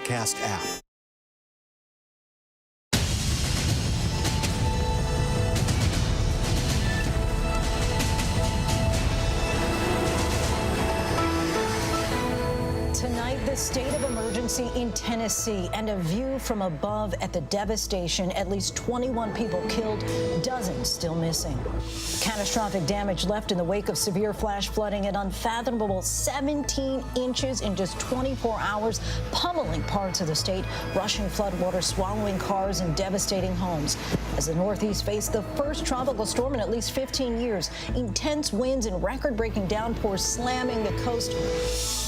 podcast app. Tonight, the state of emergency in Tennessee and a view from above at the devastation. At least 21 people killed, dozens still missing. Catastrophic damage left in the wake of severe flash flooding, an unfathomable 17 inches in just 24 hours, pummeling parts of the state, rushing floodwater, swallowing cars and devastating homes. As the Northeast faced the first tropical storm in at least 15 years, intense winds and record-breaking downpours slamming the coast.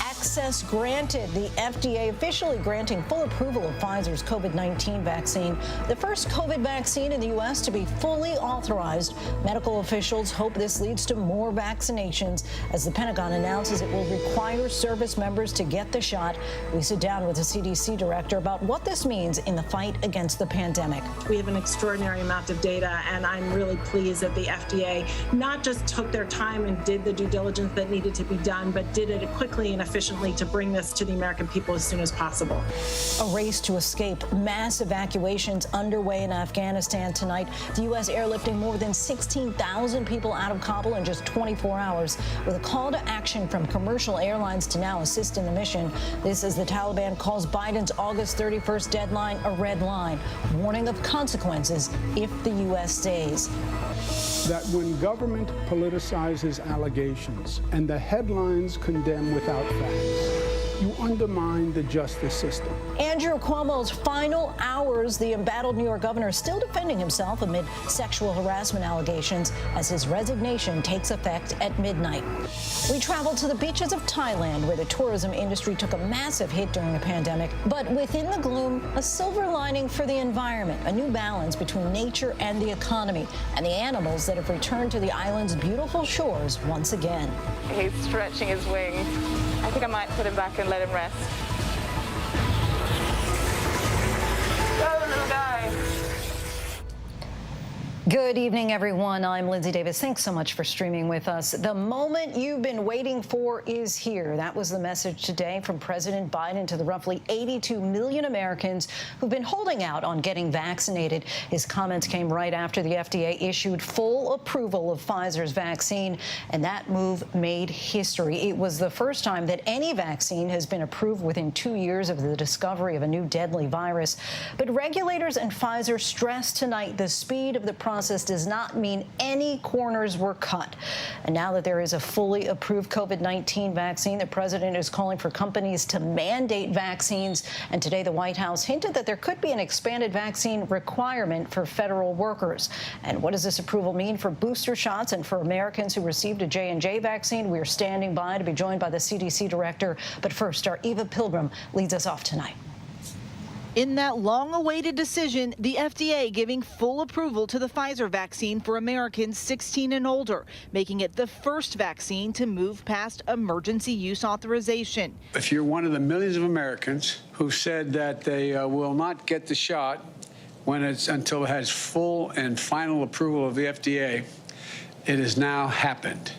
Access granted. The FDA officially granting full approval of Pfizer's COVID-19 vaccine, the first COVID vaccine in the U.S. to be fully authorized. Medical officials hope this leads to more vaccinations as the Pentagon announces it will require service members to get the shot. We sit down with the CDC Director about what this means in the fight against the pandemic. We have an extraordinary amount of data, and I'm really pleased that the FDA not just took their time and did the due diligence that needed to be done, but did it quickly and efficiently to bring this to the American people as soon as possible. A race to escape. Mass evacuations underway in Afghanistan tonight. The U.S. airlifting more than 16,000 people out of Kabul in just 24 hours, with a call to action from commercial airlines to now assist in the mission. This as the Taliban calls Biden's August 31st deadline a red line, warning of consequences if the U.S. stays. That when government politicizes allegations and the headlines condemn without facts, you undermine the justice system. Andrew Cuomo's final hours. The embattled New York governor still defending himself amid sexual harassment allegations as his resignation takes effect at midnight. We travel to the beaches of Thailand, where the tourism industry took a massive hit during the pandemic. But within the gloom, a silver lining for the environment, a new balance between nature and the economy, and the animals that have returned to the island's beautiful shores once again. He's stretching his wings. I think I might put him back and let him rest. Go, little guy. Good evening, everyone. I'm Lindsay Davis. Thanks so much for streaming with us. The moment you've been waiting for is here. That was the message today from President Biden to the roughly 82 million Americans who've been holding out on getting vaccinated. His comments came right after the FDA issued full approval of Pfizer's vaccine, and that move made history. It was the first time that any vaccine has been approved within 2 years of the discovery of a new deadly virus. But regulators and Pfizer stressed tonight the speed of the process does not mean any corners were cut. And now that there is a fully approved COVID-19 vaccine, the president is calling for companies to mandate vaccines. And today, the White House hinted that there could be an expanded vaccine requirement for federal workers. And what does this approval mean for booster shots and for Americans who received a J&J vaccine? We are standing by to be joined by the CDC Director. But first, our Eva Pilgrim leads us off tonight. In that long-awaited decision, the FDA giving full approval to the Pfizer vaccine for Americans 16 and older, making it the first vaccine to move past emergency use authorization. If you're one of the millions of Americans who said that they will not get the shot until it has full and final approval of the FDA, it has now happened.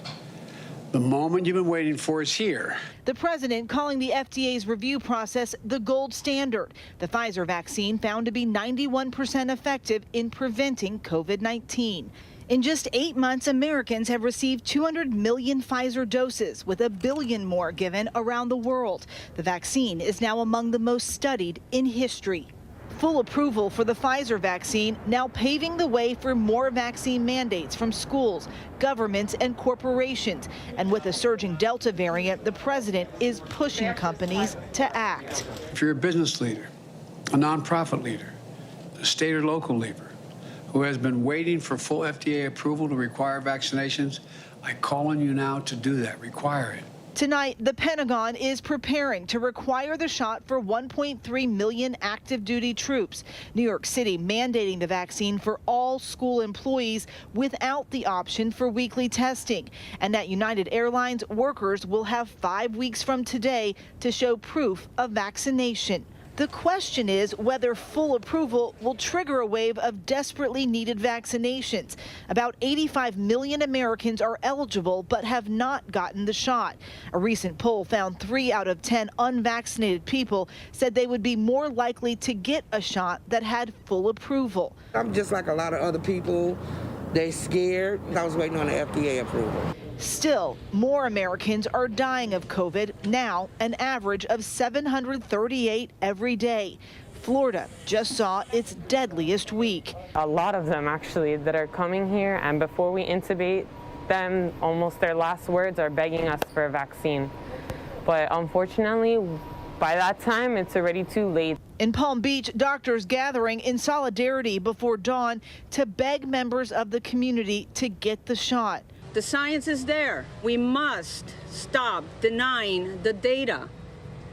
The moment you've been waiting for is here. The president calling the FDA's review process the gold standard. The Pfizer vaccine found to be 91% effective in preventing COVID-19. In just 8 months, Americans have received 200 million Pfizer doses, with 1 billion more given around the world. The vaccine is now among the most studied in history. Full approval for the Pfizer vaccine now paving the way for more vaccine mandates from schools, governments, and corporations. And with a surging Delta variant, the president is pushing companies to act. If you're a business leader, a nonprofit leader, a state or local leader who has been waiting for full FDA approval to require vaccinations, I call on you now to do that. Require it. Tonight, the Pentagon is preparing to require the shot for 1.3 million active duty troops. New York City mandating the vaccine for all school employees without the option for weekly testing. And at United Airlines, workers will have 5 weeks from today to show proof of vaccination. The question is whether full approval will trigger a wave of desperately needed vaccinations. About 85 million Americans are eligible but have not gotten the shot. A recent poll found 3 out of 10 unvaccinated people said they would be more likely to get a shot that had full approval. I'm just like a lot of other people. They scared. I was waiting on the FDA approval. Still, more Americans are dying of COVID, now an average of 738 every day. Florida just saw its deadliest week. A lot of them actually that are coming here, and before we intubate them, almost their last words are begging us for a vaccine. But unfortunately, by that time, it's already too late. In Palm Beach, doctors gathering in solidarity before dawn to beg members of the community to get the shot. The science is there. We must stop denying the data.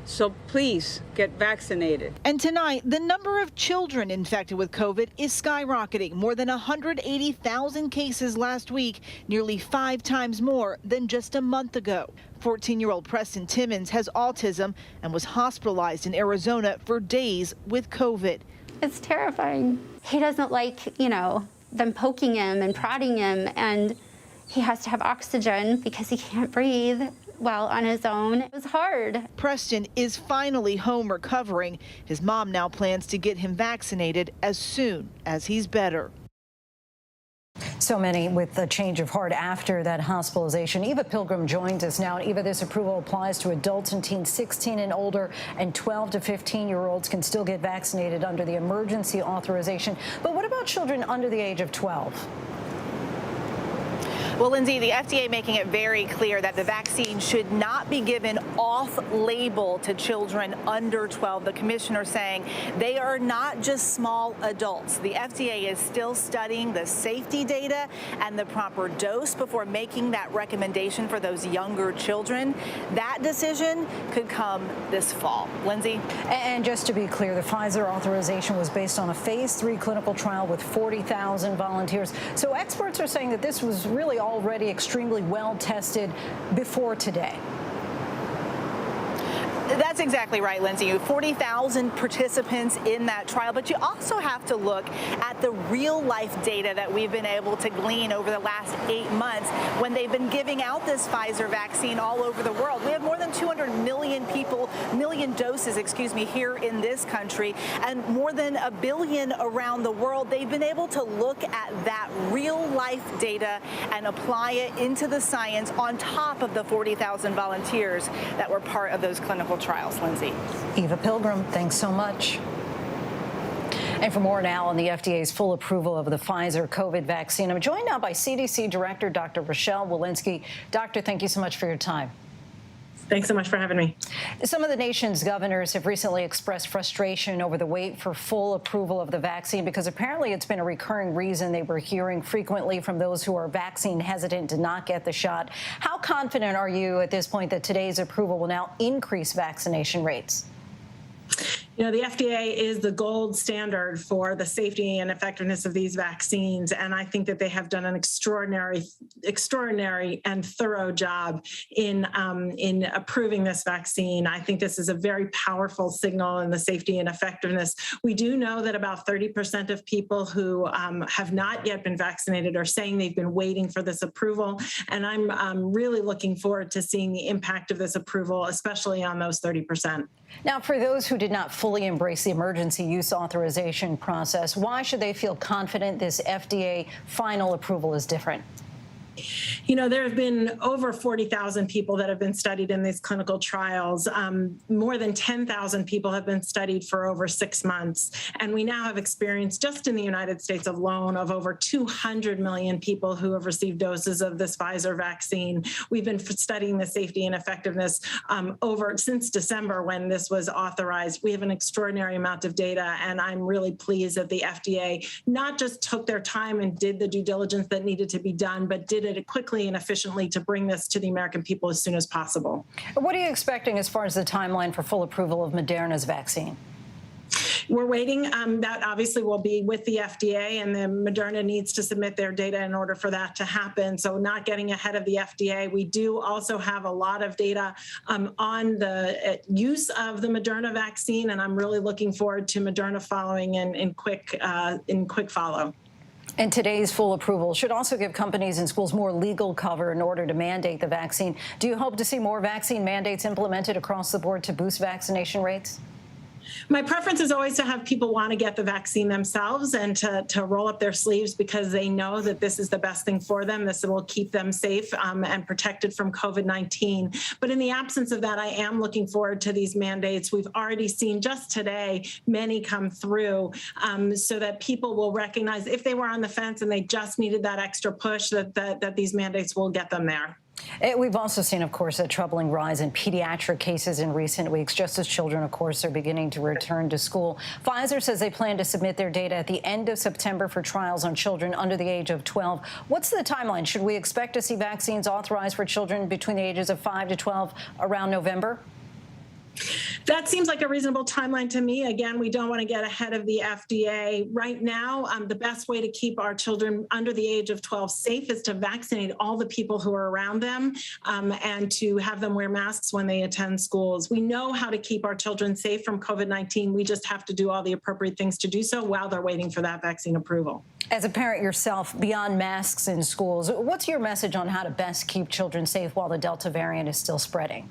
So please get vaccinated. And tonight, the number of children infected with COVID is skyrocketing. More than 180,000 cases last week, nearly 5 times more than just a month ago. 14-year-old Preston Timmons has autism and was hospitalized in Arizona for days with COVID. It's terrifying. He doesn't like, them poking him and prodding him, and he has to have oxygen because he can't breathe well on his own. It was hard. Preston is finally home recovering. His mom now plans to get him vaccinated as soon as he's better. So many with a change of heart after that hospitalization. Eva Pilgrim joins us now. And Eva, this approval applies to adults and teens 16 and older, and 12 to 15-year-olds can still get vaccinated under the emergency authorization. But what about children under the age of 12? Well, Lindsay, the FDA making it very clear that the vaccine should not be given off-label to children under 12. The commissioner saying they are not just small adults. The FDA is still studying the safety data and the proper dose before making that recommendation for those younger children. That decision could come this fall. Lindsay? And just to be clear, the Pfizer authorization was based on a phase 3 clinical trial with 40,000 volunteers. So experts are saying that this was really already extremely well tested before today. That's exactly right, Lindsay. 40,000 participants in that trial, but you also have to look at the real-life data that we've been able to glean over the last 8 months when they've been giving out this Pfizer vaccine all over the world. We have more than 200 million doses, here in this country, and more than 1 billion around the world. They've been able to look at that real-life data and apply it into the science on top of the 40,000 volunteers that were part of those clinical trials. Lindsay. Eva Pilgrim, thanks so much. And for more now on the FDA's full approval of the Pfizer COVID vaccine, I'm joined now by CDC Director Dr. Rochelle Walensky. Doctor, thank you so much for your time. Thanks so much for having me. Some of the nation's governors have recently expressed frustration over the wait for full approval of the vaccine because apparently it's been a recurring reason they were hearing frequently from those who are vaccine hesitant to not get the shot. How confident are you at this point that today's approval will now increase vaccination rates? The FDA is the gold standard for the safety and effectiveness of these vaccines, and I think that they have done an extraordinary and thorough job in approving this vaccine. I think this is a very powerful signal in the safety and effectiveness. We do know that about 30% of people who have not yet been vaccinated are saying they've been waiting for this approval, and I'm really looking forward to seeing the impact of this approval, especially on those 30%. Now, for those who did not fully embrace the emergency use authorization process, why should they feel confident this FDA final approval is different? There have been over 40,000 people that have been studied in these clinical trials. More than 10,000 people have been studied for over 6 months. And we now have experience just in the United States alone of over 200 million people who have received doses of this Pfizer vaccine. We've been studying the safety and effectiveness since December when this was authorized. We have an extraordinary amount of data, and I'm really pleased that the FDA not just took their time and did the due diligence that needed to be done, but did it quickly and efficiently to bring this to the American people as soon as possible. What are you expecting as far as the timeline for full approval of Moderna's vaccine? We're waiting. That obviously will be with the FDA, and then Moderna needs to submit their data in order for that to happen. So not getting ahead of the FDA. We do also have a lot of data on the use of the Moderna vaccine, and I'm really looking forward to Moderna following in quick follow. And today's full approval should also give companies and schools more legal cover in order to mandate the vaccine. Do you hope to see more vaccine mandates implemented across the board to boost vaccination rates? My preference is always to have people want to get the vaccine themselves and to roll up their sleeves because they know that this is the best thing for them. This will keep them safe and protected from COVID-19. But in the absence of that, I am looking forward to these mandates. We've already seen just today many come through so that people will recognize if they were on the fence and they just needed that extra push, that these mandates will get them there. We've also seen, of course, a troubling rise in pediatric cases in recent weeks, just as children, of course, are beginning to return to school. Pfizer says they plan to submit their data at the end of September for trials on children under the age of 12. What's the timeline? Should we expect to see vaccines authorized for children between the ages of 5 to 12 around November? That seems like a reasonable timeline to me. Again, we don't want to get ahead of the FDA. Right now, the best way to keep our children under the age of 12 safe is to vaccinate all the people who are around them and to have them wear masks when they attend schools. We know how to keep our children safe from COVID-19. We just have to do all the appropriate things to do so while they're waiting for that vaccine approval. As a parent yourself, beyond masks in schools, what's your message on how to best keep children safe while the Delta variant is still spreading?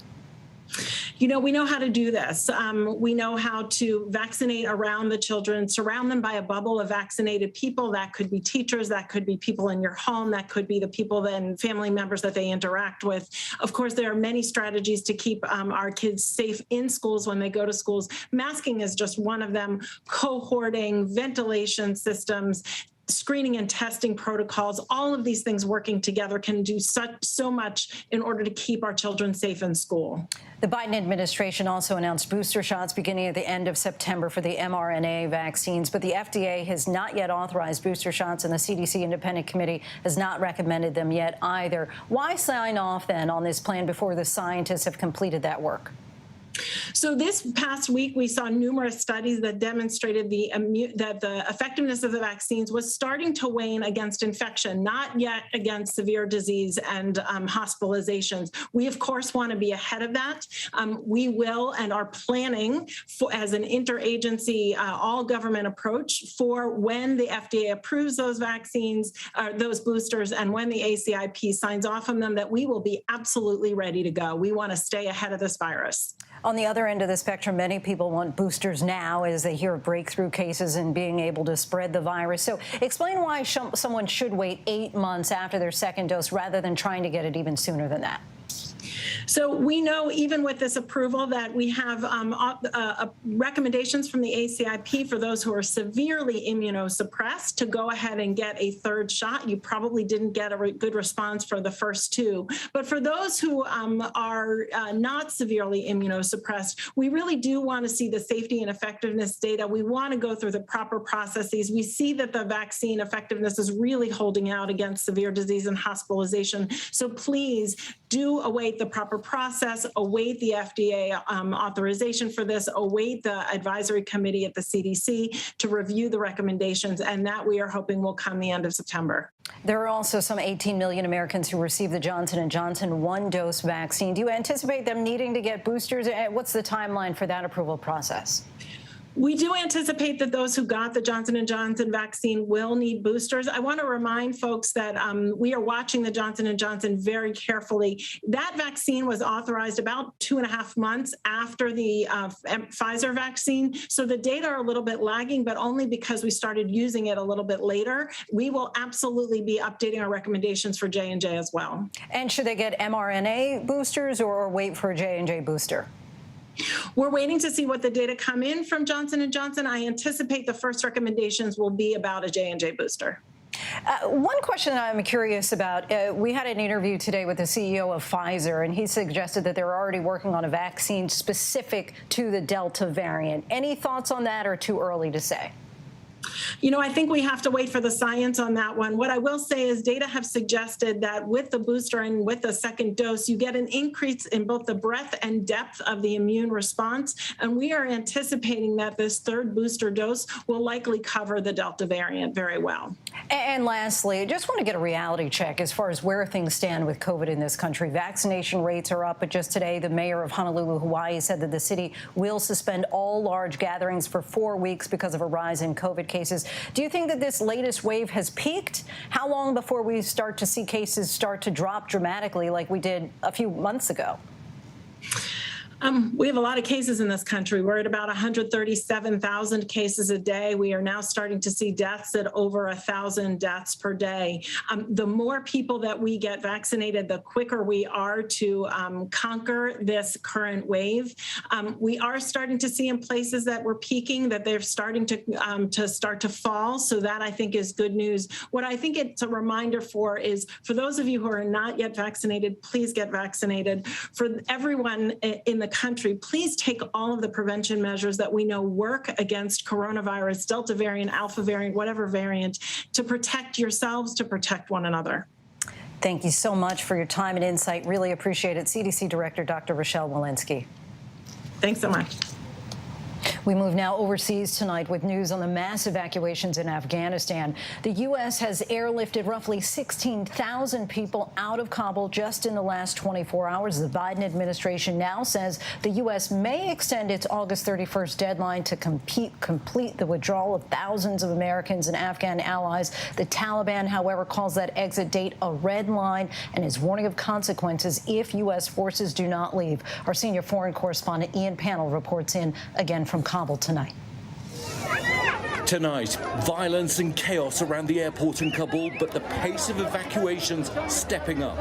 You know, we know how to do this. We know how to vaccinate around the children, surround them by a bubble of vaccinated people. That could be teachers, that could be people in your home, that could be the people and family members that they interact with. Of course, there are many strategies to keep our kids safe in schools when they go to schools. Masking is just one of them. Cohorting, ventilation systems, screening and testing protocols, all of these things working together can do so much in order to keep our children safe in school. The Biden administration also announced booster shots beginning at the end of September for the mRNA vaccines, but the FDA has not yet authorized booster shots, and the CDC Independent Committee has not recommended them yet either. Why sign off then on this plan before the scientists have completed that work? So this past week, we saw numerous studies that demonstrated that the effectiveness of the vaccines was starting to wane against infection, not yet against severe disease and hospitalizations. We, of course, want to be ahead of that. We will and are planning as an interagency, all-government approach for when the FDA approves those vaccines, those boosters, and when the ACIP signs off on them, that we will be absolutely ready to go. We want to stay ahead of this virus. On the other end of the spectrum, many people want boosters now as they hear of breakthrough cases and being able to spread the virus. So explain why someone should wait 8 months after their second dose rather than trying to get it even sooner than that. So we know even with this approval that we have recommendations from the ACIP for those who are severely immunosuppressed to go ahead and get a third shot. You probably didn't get a good response for the first two. But for those who are not severely immunosuppressed, we really do want to see the safety and effectiveness data. We want to go through the proper processes. We see that the vaccine effectiveness is really holding out against severe disease and hospitalization. So please do await the proper process, await the FDA authorization for this, await the advisory committee at the CDC to review the recommendations, and that we are hoping will come the end of September. There are also some 18 million Americans who received the Johnson & Johnson one-dose vaccine. Do you anticipate them needing to get boosters? What's the timeline for that approval process? We do anticipate that those who got the Johnson & Johnson vaccine will need boosters. I want to remind folks that we are watching the Johnson & Johnson very carefully. That vaccine was authorized about 2.5 months after the Pfizer vaccine. So the data are a little bit lagging, but only because we started using it a little bit later. We will absolutely be updating our recommendations for J&J as well. And should they get mRNA boosters or wait for a J&J booster? We're waiting to see what the data come in from Johnson & Johnson. I anticipate the first recommendations will be about a J&J booster. One question that I'm curious about, we had an interview today with the CEO of Pfizer, and he suggested that they're already working on a vaccine specific to the Delta variant. Any thoughts on that or too early to say? You know, I think we have to wait for the science on that one. What I will say is data have suggested that with the booster and with the second dose, you get an increase in both the breadth and depth of the immune response. And we are anticipating that this third booster dose will likely cover the Delta variant very well. And lastly, I just want to get a reality check as far as where things stand with COVID in this country. Vaccination rates are up, but just today, the mayor of Honolulu, Hawaii, said that the city will suspend all large gatherings for 4 weeks because of a rise in COVID cases. Do you think that this latest wave has peaked? How long before we start to see cases start to drop dramatically like we did a few months ago? We have a lot of cases in this country. We're at about 137,000 cases a day. We are now starting to see deaths at over 1,000 deaths per day. The more people that we get vaccinated, the quicker we are to conquer this current wave. We are starting to see in places that we're peaking that they're starting to fall. So that I think is good news. What I think it's a reminder for is for those of you who are not yet vaccinated, please get vaccinated. For everyone in the country, please take all of the prevention measures that we know work against coronavirus, Delta variant, Alpha variant, whatever variant, to protect yourselves, to protect one another. Thank you so much for your time and insight. Really appreciate it. CDC Director Dr. Rochelle Walensky. Thanks so much. We move now overseas tonight with news on the mass evacuations in Afghanistan. The U.S. has airlifted roughly 16,000 people out of Kabul just in the last 24 hours. The Biden administration now says the U.S. may extend its August 31st deadline to complete the withdrawal of thousands of Americans and Afghan allies. The Taliban, however, calls that exit date a red line and is warning of consequences if U.S. forces do not leave. Our senior foreign correspondent Ian Pannell reports in again from Kabul tonight. Tonight, violence and chaos around the airport in Kabul, but the pace of evacuations stepping up.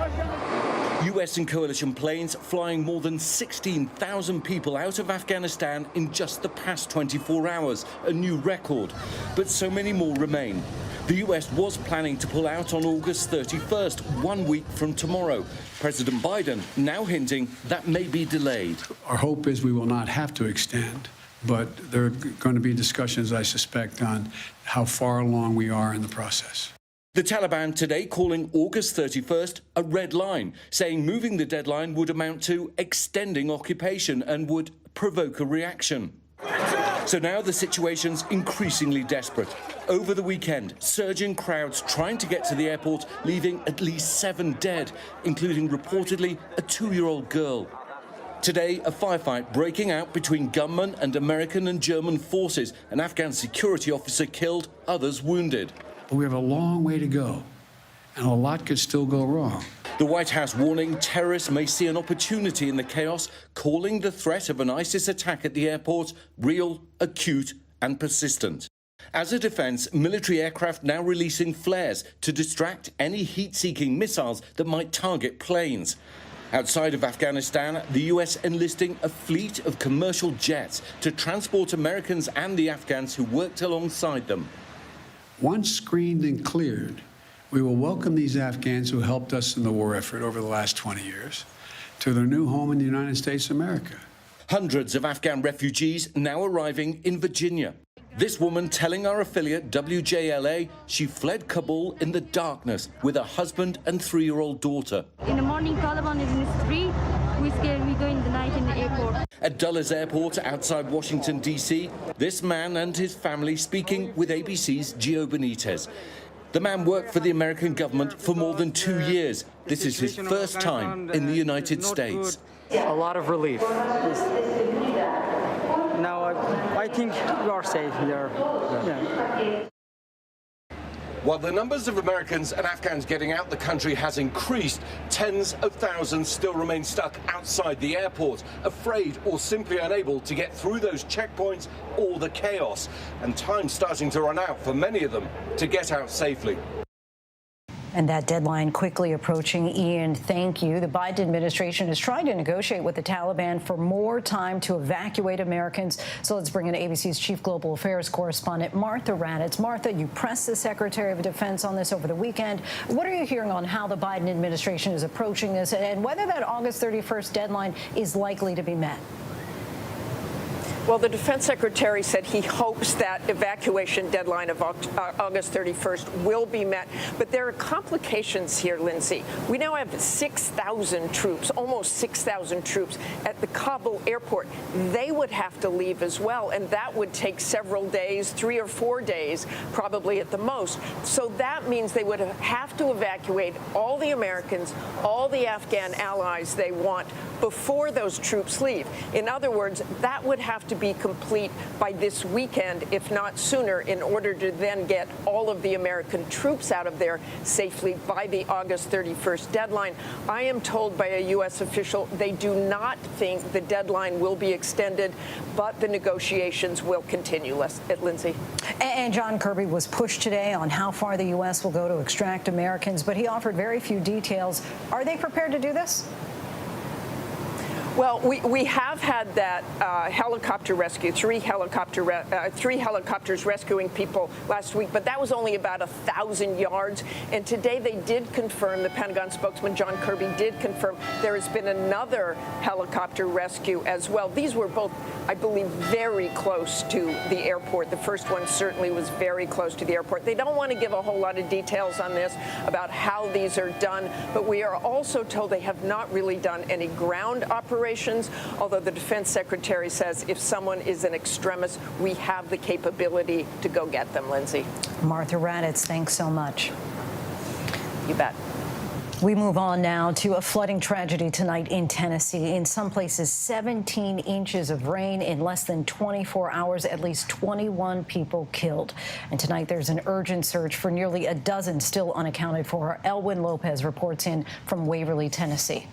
U.S. and coalition planes flying more than 16,000 people out of Afghanistan in just the past 24 hours, a new record. But so many more remain. The U.S. was planning to pull out on August 31st, 1 week from tomorrow. President Biden now hinting that may be delayed. Our hope is we will not have to extend, but there are going to be discussions, I suspect, on how far along we are in the process. The Taliban today calling August 31st a red line, saying moving the deadline would amount to extending occupation and would provoke a reaction. So now the situation's increasingly desperate. Over the weekend, surging crowds trying to get to the airport, leaving at least 7 dead, including reportedly a 2-year-old girl. Today, a firefight breaking out between gunmen and American and German forces. An Afghan security officer killed, others wounded. But we have a long way to go, and a lot could still go wrong. The White House warning terrorists may see an opportunity in the chaos, calling the threat of an ISIS attack at the airport real, acute, and persistent. As a defense, military aircraft now releasing flares to distract any heat-seeking missiles that might target planes. Outside of Afghanistan, the U.S. enlisting a fleet of commercial jets to transport Americans and the Afghans who worked alongside them. Once screened and cleared, we will welcome these Afghans who helped us in the war effort over the last 20 years to their new home in the United States of America. Hundreds of Afghan refugees now arriving in Virginia. This woman telling our affiliate WJLA she fled Kabul in the darkness with her husband and 3-year-old daughter. In the morning, Taliban is in the street. We're scared. We go in the night in the airport. At Dulles Airport outside Washington, D.C., this man and his family speaking with ABC's Gio Benitez. The man worked for the American government for more than 2 years. This is his first time in the United States. A lot of relief. Now I think we are safe here. Yeah. While the numbers of Americans and Afghans getting out the country has increased, tens of thousands still remain stuck outside the airport, afraid or simply unable to get through those checkpoints or the chaos, and time starting to run out for many of them to get out safely. And that deadline quickly approaching. Ian, thank you. The Biden administration is trying to negotiate with the Taliban for more time to evacuate Americans. So let's bring in ABC's chief global affairs correspondent, Martha Raddatz. Martha, you pressed the Secretary of Defense on this over the weekend. What are you hearing on how the Biden administration is approaching this and whether that August 31st deadline is likely to be met? Well, the defense secretary said he hopes that evacuation deadline of August 31st will be met. But there are complications here, Lindsay. We now have 6,000 troops, almost 6,000 troops at the Kabul airport. They would have to leave as well, and that would take several days, 3 or 4 days, probably at the most. So that means they would have to evacuate all the Americans, all the Afghan allies they want before those troops leave. In other words, that would have to be complete by this weekend, if not sooner, in order to then get all of the American troops out of there safely by the August 31st deadline. I am told by a U.S. official they do not think the deadline will be extended, but the negotiations will continue, Lindsay. And John Kirby was pushed today on how far the U.S. will go to extract Americans, but he offered very few details. Are they prepared to do this? Well, we have had that helicopter rescue, three helicopters rescuing people last week, but that was only about 1,000 yards. And today they did confirm, the Pentagon spokesman John Kirby did confirm, there has been another helicopter rescue as well. These were both, I believe, very close to the airport. The first one certainly was very close to the airport. They don't want to give a whole lot of details on this about how these are done, but we are also told they have not really done any ground operations, although the defense secretary says if someone is an extremist, we have the capability to go get them, Lindsay. Martha Raddatz, thanks so much. You bet. We move on now to a flooding tragedy tonight in Tennessee. In some places, 17 inches of rain in less than 24 hours, at least 21 people killed. And tonight there's an urgent search for nearly a dozen still unaccounted for. Elwyn Lopez reports in from Waverly, Tennessee.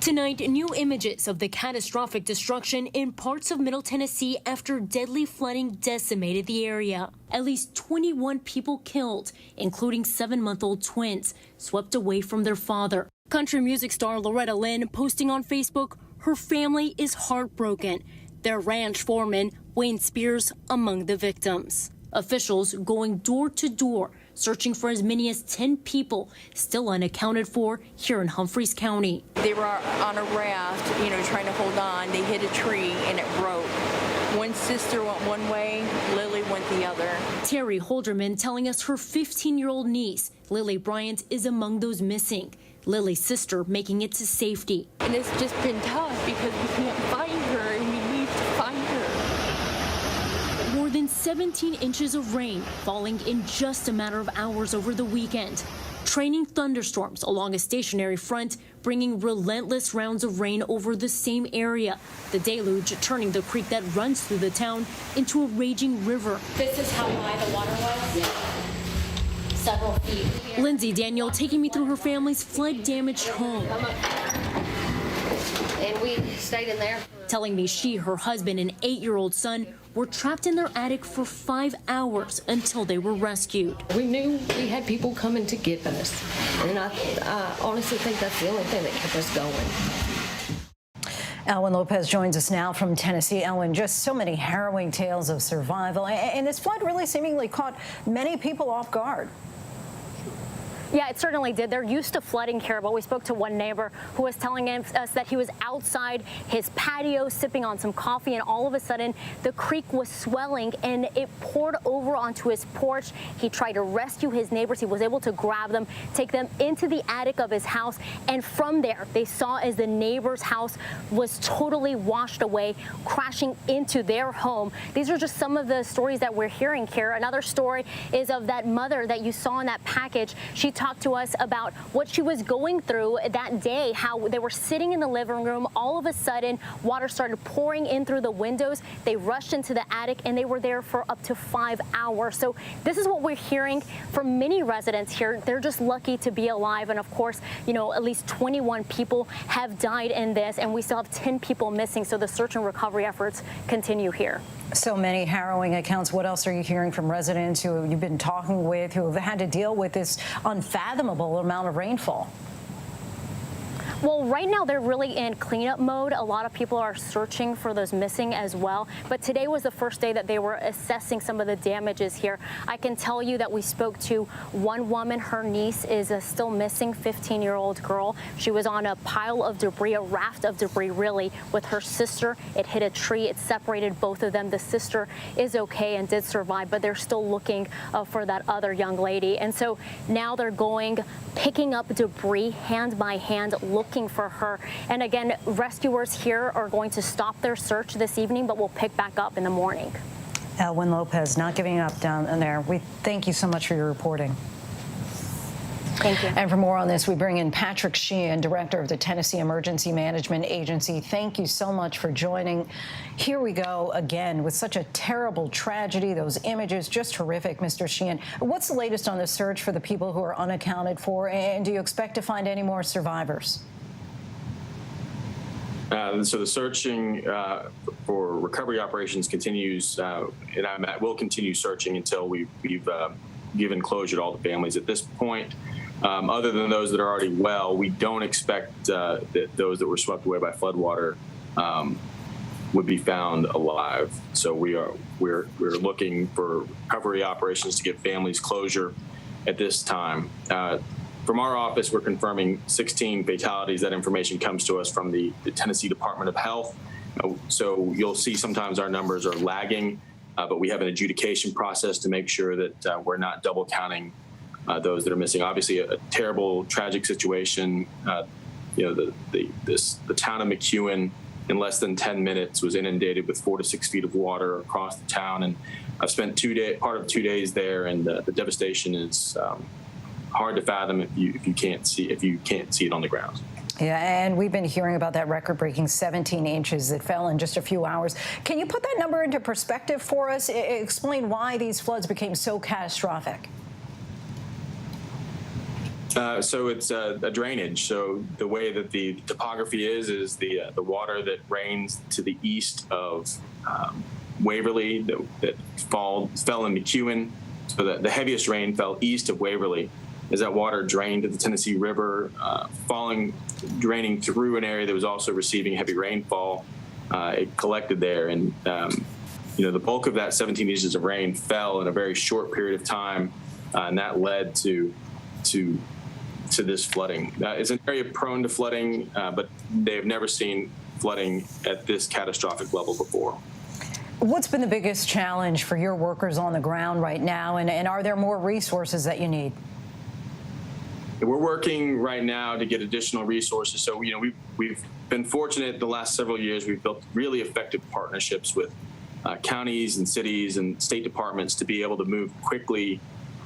Tonight, new images of the catastrophic destruction in parts of Middle Tennessee after deadly flooding decimated the area. At least 21 people killed, including 7-month-old twins, swept away from their father. Country music star Loretta Lynn posting on Facebook, her family is heartbroken. Their ranch foreman, Wayne Spears, among the victims. Officials going door to door, searching for as many as 10 people still unaccounted for here in Humphreys County. They were on a raft, trying to hold on. They hit a tree and it broke. One sister went one way, Lily went the other. Terry Holderman telling us her 15-year-old niece, Lily Bryant, is among those missing. Lily's sister making it to safety. And it's just been tough because we can't find her and we need to find her. More than 17 inches of rain falling in just a matter of hours over the weekend. Training thunderstorms along a stationary front, bringing relentless rounds of rain over the same area. The deluge turning the creek that runs through the town into a raging river. This is how high the water was. Yeah. Several feet. Lindsay Daniel taking me through her family's flood-damaged home. And we stayed in there. Telling me she, her husband, and 8-year-old son were trapped in their attic for 5 hours until they were rescued. We knew we had people coming to get us, and I honestly think that's the only thing that kept us going. Elwyn Lopez joins us now from Tennessee. Elwyn, just so many harrowing tales of survival, and this flood really seemingly caught many people off guard. Yeah, it certainly did. They're used to flooding here, but we spoke to one neighbor who was telling us that he was outside his patio sipping on some coffee, and all of a sudden the creek was swelling and it poured over onto his porch. He tried to rescue his neighbors. He was able to grab them, take them into the attic of his house, and from there they saw as the neighbor's house was totally washed away, crashing into their home. These are just some of the stories that we're hearing here. Another story is of that mother that you saw in that package. She talked to us about what she was going through that day, how they were sitting in the living room. All of a sudden, water started pouring in through the windows. They rushed into the attic and they were there for up to 5 hours. So this is what we're hearing from many residents here. They're just lucky to be alive. And of course, at least 21 people have died in this, and we still have 10 people missing. So the search and recovery efforts continue here. So many harrowing accounts. What else are you hearing from residents who you've been talking with who have had to deal with this unfathomable amount of rainfall? Well, right now they're really in cleanup mode. A lot of people are searching for those missing as well. But today was the first day that they were assessing some of the damages here. I can tell you that we spoke to one woman. Her niece is a still missing 15-year-old girl. She was on a pile of debris, a raft of debris, really, with her sister. It hit a tree. It separated both of them. The sister is okay and did survive, but they're still looking for that other young lady. And so now they're picking up debris hand by hand, looking for her. And again, rescuers here are going to stop their search this evening, but will pick back up in the morning. Elwyn Lopez, not giving up down there. We thank you so much for your reporting. Thank you. And for more on this, we bring in Patrick Sheehan, Director of the Tennessee Emergency Management Agency. Thank you so much for joining. Here we go again with such a terrible tragedy. Those images, just horrific, Mr. Sheehan. What's the latest on the search for the people who are unaccounted for? And do you expect to find any more survivors? So the searching for recovery operations continues, and we'll continue searching until we've given closure to all the families. At this point, other than those that are already well, we don't expect that those that were swept away by floodwater would be found alive. So we're looking for recovery operations to give families closure at this time. From our office, we're confirming 16 fatalities. That information comes to us from the Tennessee Department of Health. So you'll see sometimes our numbers are lagging, but we have an adjudication process to make sure that we're not double counting those that are missing. Obviously, a terrible, tragic situation. The town of McEwen, in less than 10 minutes, was inundated with 4 to 6 feet of water across the town. And I've spent part of 2 days there, and the devastation is hard to fathom if you can't see it on the ground. Yeah, and we've been hearing about that record-breaking 17 inches that fell in just a few hours. Can you put that number into perspective for us? Explain why these floods became so catastrophic. So it's a drainage. So the way that the topography is the water that rains to the east of Waverly that fell in McEwen. So the heaviest rain fell east of Waverly. As that water drained to the Tennessee River, draining through an area that was also receiving heavy rainfall, it collected there. And, the bulk of that 17 inches of rain fell in a very short period of time, and that led to this flooding. It's an area prone to flooding, but they have never seen flooding at this catastrophic level before. What's been the biggest challenge for your workers on the ground right now, and are there more resources that you need? We're working right now to get additional resources. So, we've been fortunate the last several years. We've built really effective partnerships with counties and cities and state departments to be able to move quickly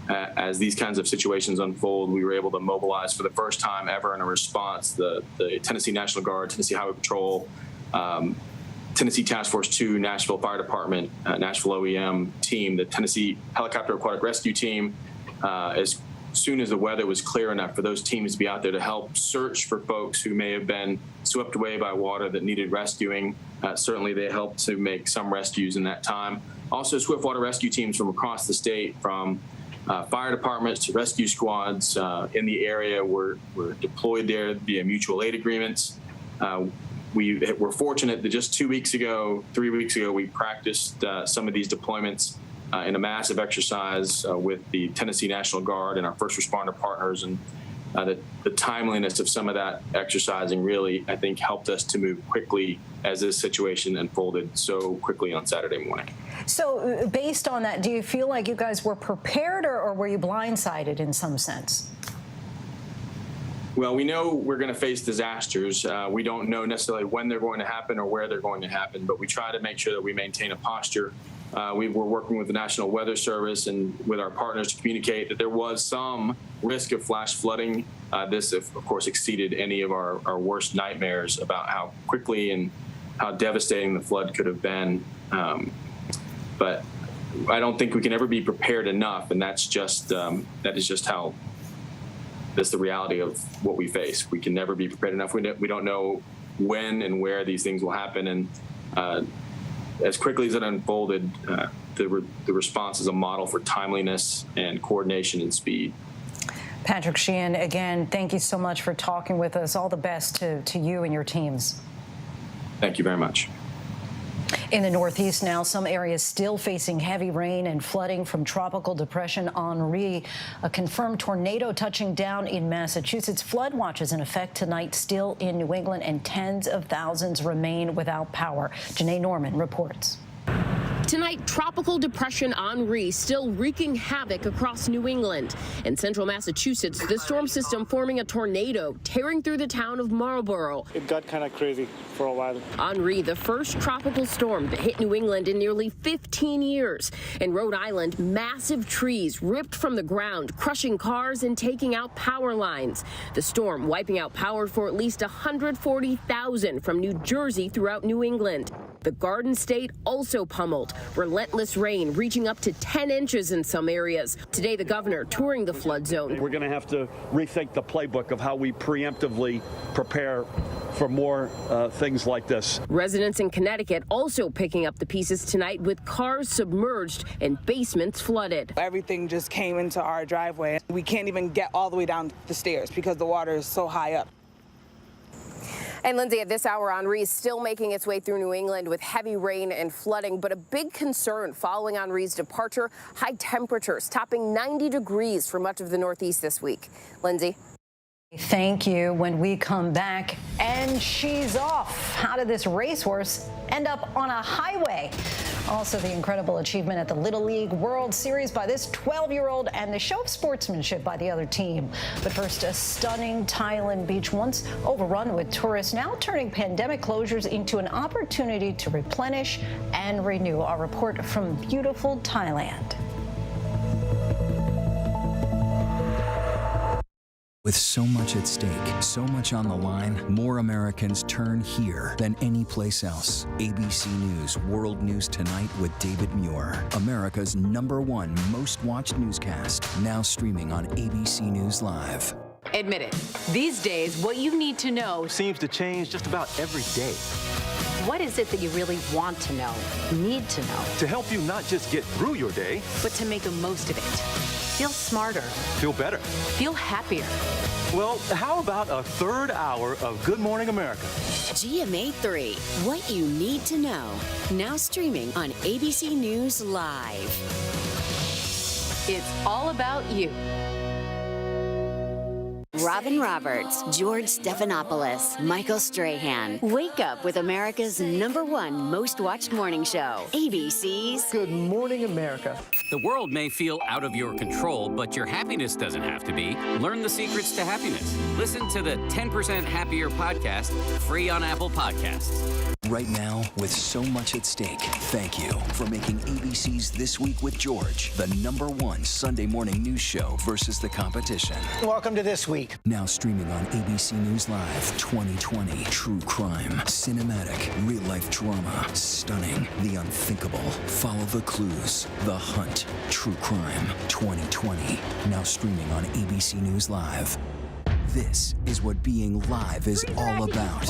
as these kinds of situations unfold. We were able to mobilize for the first time ever in a response the Tennessee National Guard, Tennessee Highway Patrol, Tennessee Task Force 2, Nashville Fire Department, Nashville OEM team, the Tennessee Helicopter Aquatic Rescue Team, as soon as the weather was clear enough for those teams to be out there to help search for folks who may have been swept away by water that needed rescuing. Certainly they helped to make some rescues in that time. Also, swiftwater rescue teams from across the state, from fire departments to rescue squads in the area were deployed there via mutual aid agreements. We were fortunate that just 3 weeks ago, we practiced some of these deployments in a massive exercise with the Tennessee National Guard and our first responder partners. And the timeliness of some of that exercising really, I think, helped us to move quickly as this situation unfolded so quickly on Saturday morning. So based on that, do you feel like you guys were prepared, or were you blindsided in some sense? Well, we know we're going to face disasters. We don't know necessarily when they're going to happen or where they're going to happen, but we try to make sure that we maintain a posture. We were working with the National Weather Service and with our partners to communicate that there was some risk of flash flooding. This, of course, exceeded any of our worst nightmares about how quickly and how devastating the flood could have been. But I don't think we can ever be prepared enough, and that is just how. That's the reality of what we face. We can never be prepared enough. We don't know when and where these things will happen, and as quickly as it unfolded, the response is a model for timeliness and coordination and speed. Patrick Sheehan, again, thank you so much for talking with us. All the best to you and your teams. Thank you very much. In the Northeast now, some areas still facing heavy rain and flooding from Tropical Depression Henri. A confirmed tornado touching down in Massachusetts. Flood watch is in effect tonight still in New England, and tens of thousands remain without power. Janae Norman reports. Tonight, Tropical Depression Henri still wreaking havoc across New England. In central Massachusetts, the storm system forming a tornado tearing through the town of Marlborough. It got kind of crazy for a while. Henri, the first tropical storm to hit New England in nearly 15 years. In Rhode Island, massive trees ripped from the ground, crushing cars and taking out power lines. The storm wiping out power for at least 140,000 from New Jersey throughout New England. The Garden State also pummeled. Relentless rain reaching up to 10 inches in some areas. Today, the governor touring the flood zone. We're going to have to rethink the playbook of how we preemptively prepare for more things like this. Residents in Connecticut also picking up the pieces tonight with cars submerged and basements flooded. Everything just came into our driveway. We can't even get all the way down the stairs because the water is so high up. And Lindsay, at this hour, Henri is still making its way through New England with heavy rain and flooding, but a big concern following Henri's departure, high temperatures topping 90 degrees for much of the Northeast this week. Lindsay. Thank you. When we come back, and she's off. How did this racehorse end up on a highway? Also, the incredible achievement at the Little League World Series by this 12-year-old and the show of sportsmanship by the other team. But first, a stunning Thailand beach once overrun with tourists, now turning pandemic closures into an opportunity to replenish and renew. Our report from beautiful Thailand. With so much at stake, so much on the line, more Americans turn here than any place else. ABC News World News Tonight with David Muir, America's #1 most watched newscast, now streaming on ABC News Live. Admit it, these days, what you need to know seems to change just about every day. What is it that you really want to know, need to know? To help you not just get through your day, but to make the most of it. Feel smarter. Feel better. Feel happier. Well, how about a third hour of Good Morning America? GMA 3, what you need to know. Now streaming on ABC News Live. It's all about you. Robin Roberts, George Stephanopoulos, Michael Strahan. Wake up with America's #1 most watched morning show. ABC's Good Morning America. The world may feel out of your control, but your happiness doesn't have to be. Learn the secrets to happiness. Listen to the 10% Happier podcast, free on Apple Podcasts. Right now, with so much at stake, thank you for making ABC's This Week with George the #1 Sunday morning news show versus the competition. Welcome to This Week. Now streaming on ABC News Live 2020. True crime, cinematic, real-life drama, stunning, the unthinkable. Follow the clues. The Hunt. True crime 2020. Now streaming on ABC News Live. This is what being live is all about.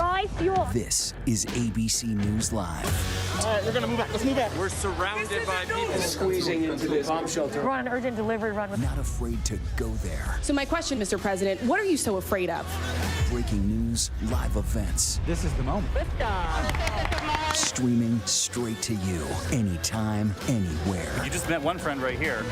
This is ABC News Live. All right, we're gonna move back. Let's move back. We're surrounded by people squeezing into this bomb shelter. We're on an urgent delivery run. Not afraid to go there. So my question, Mr. President, what are you so afraid of? Breaking news, live events. This is the moment. Streaming straight to you, anytime, anywhere. You just met one friend right here.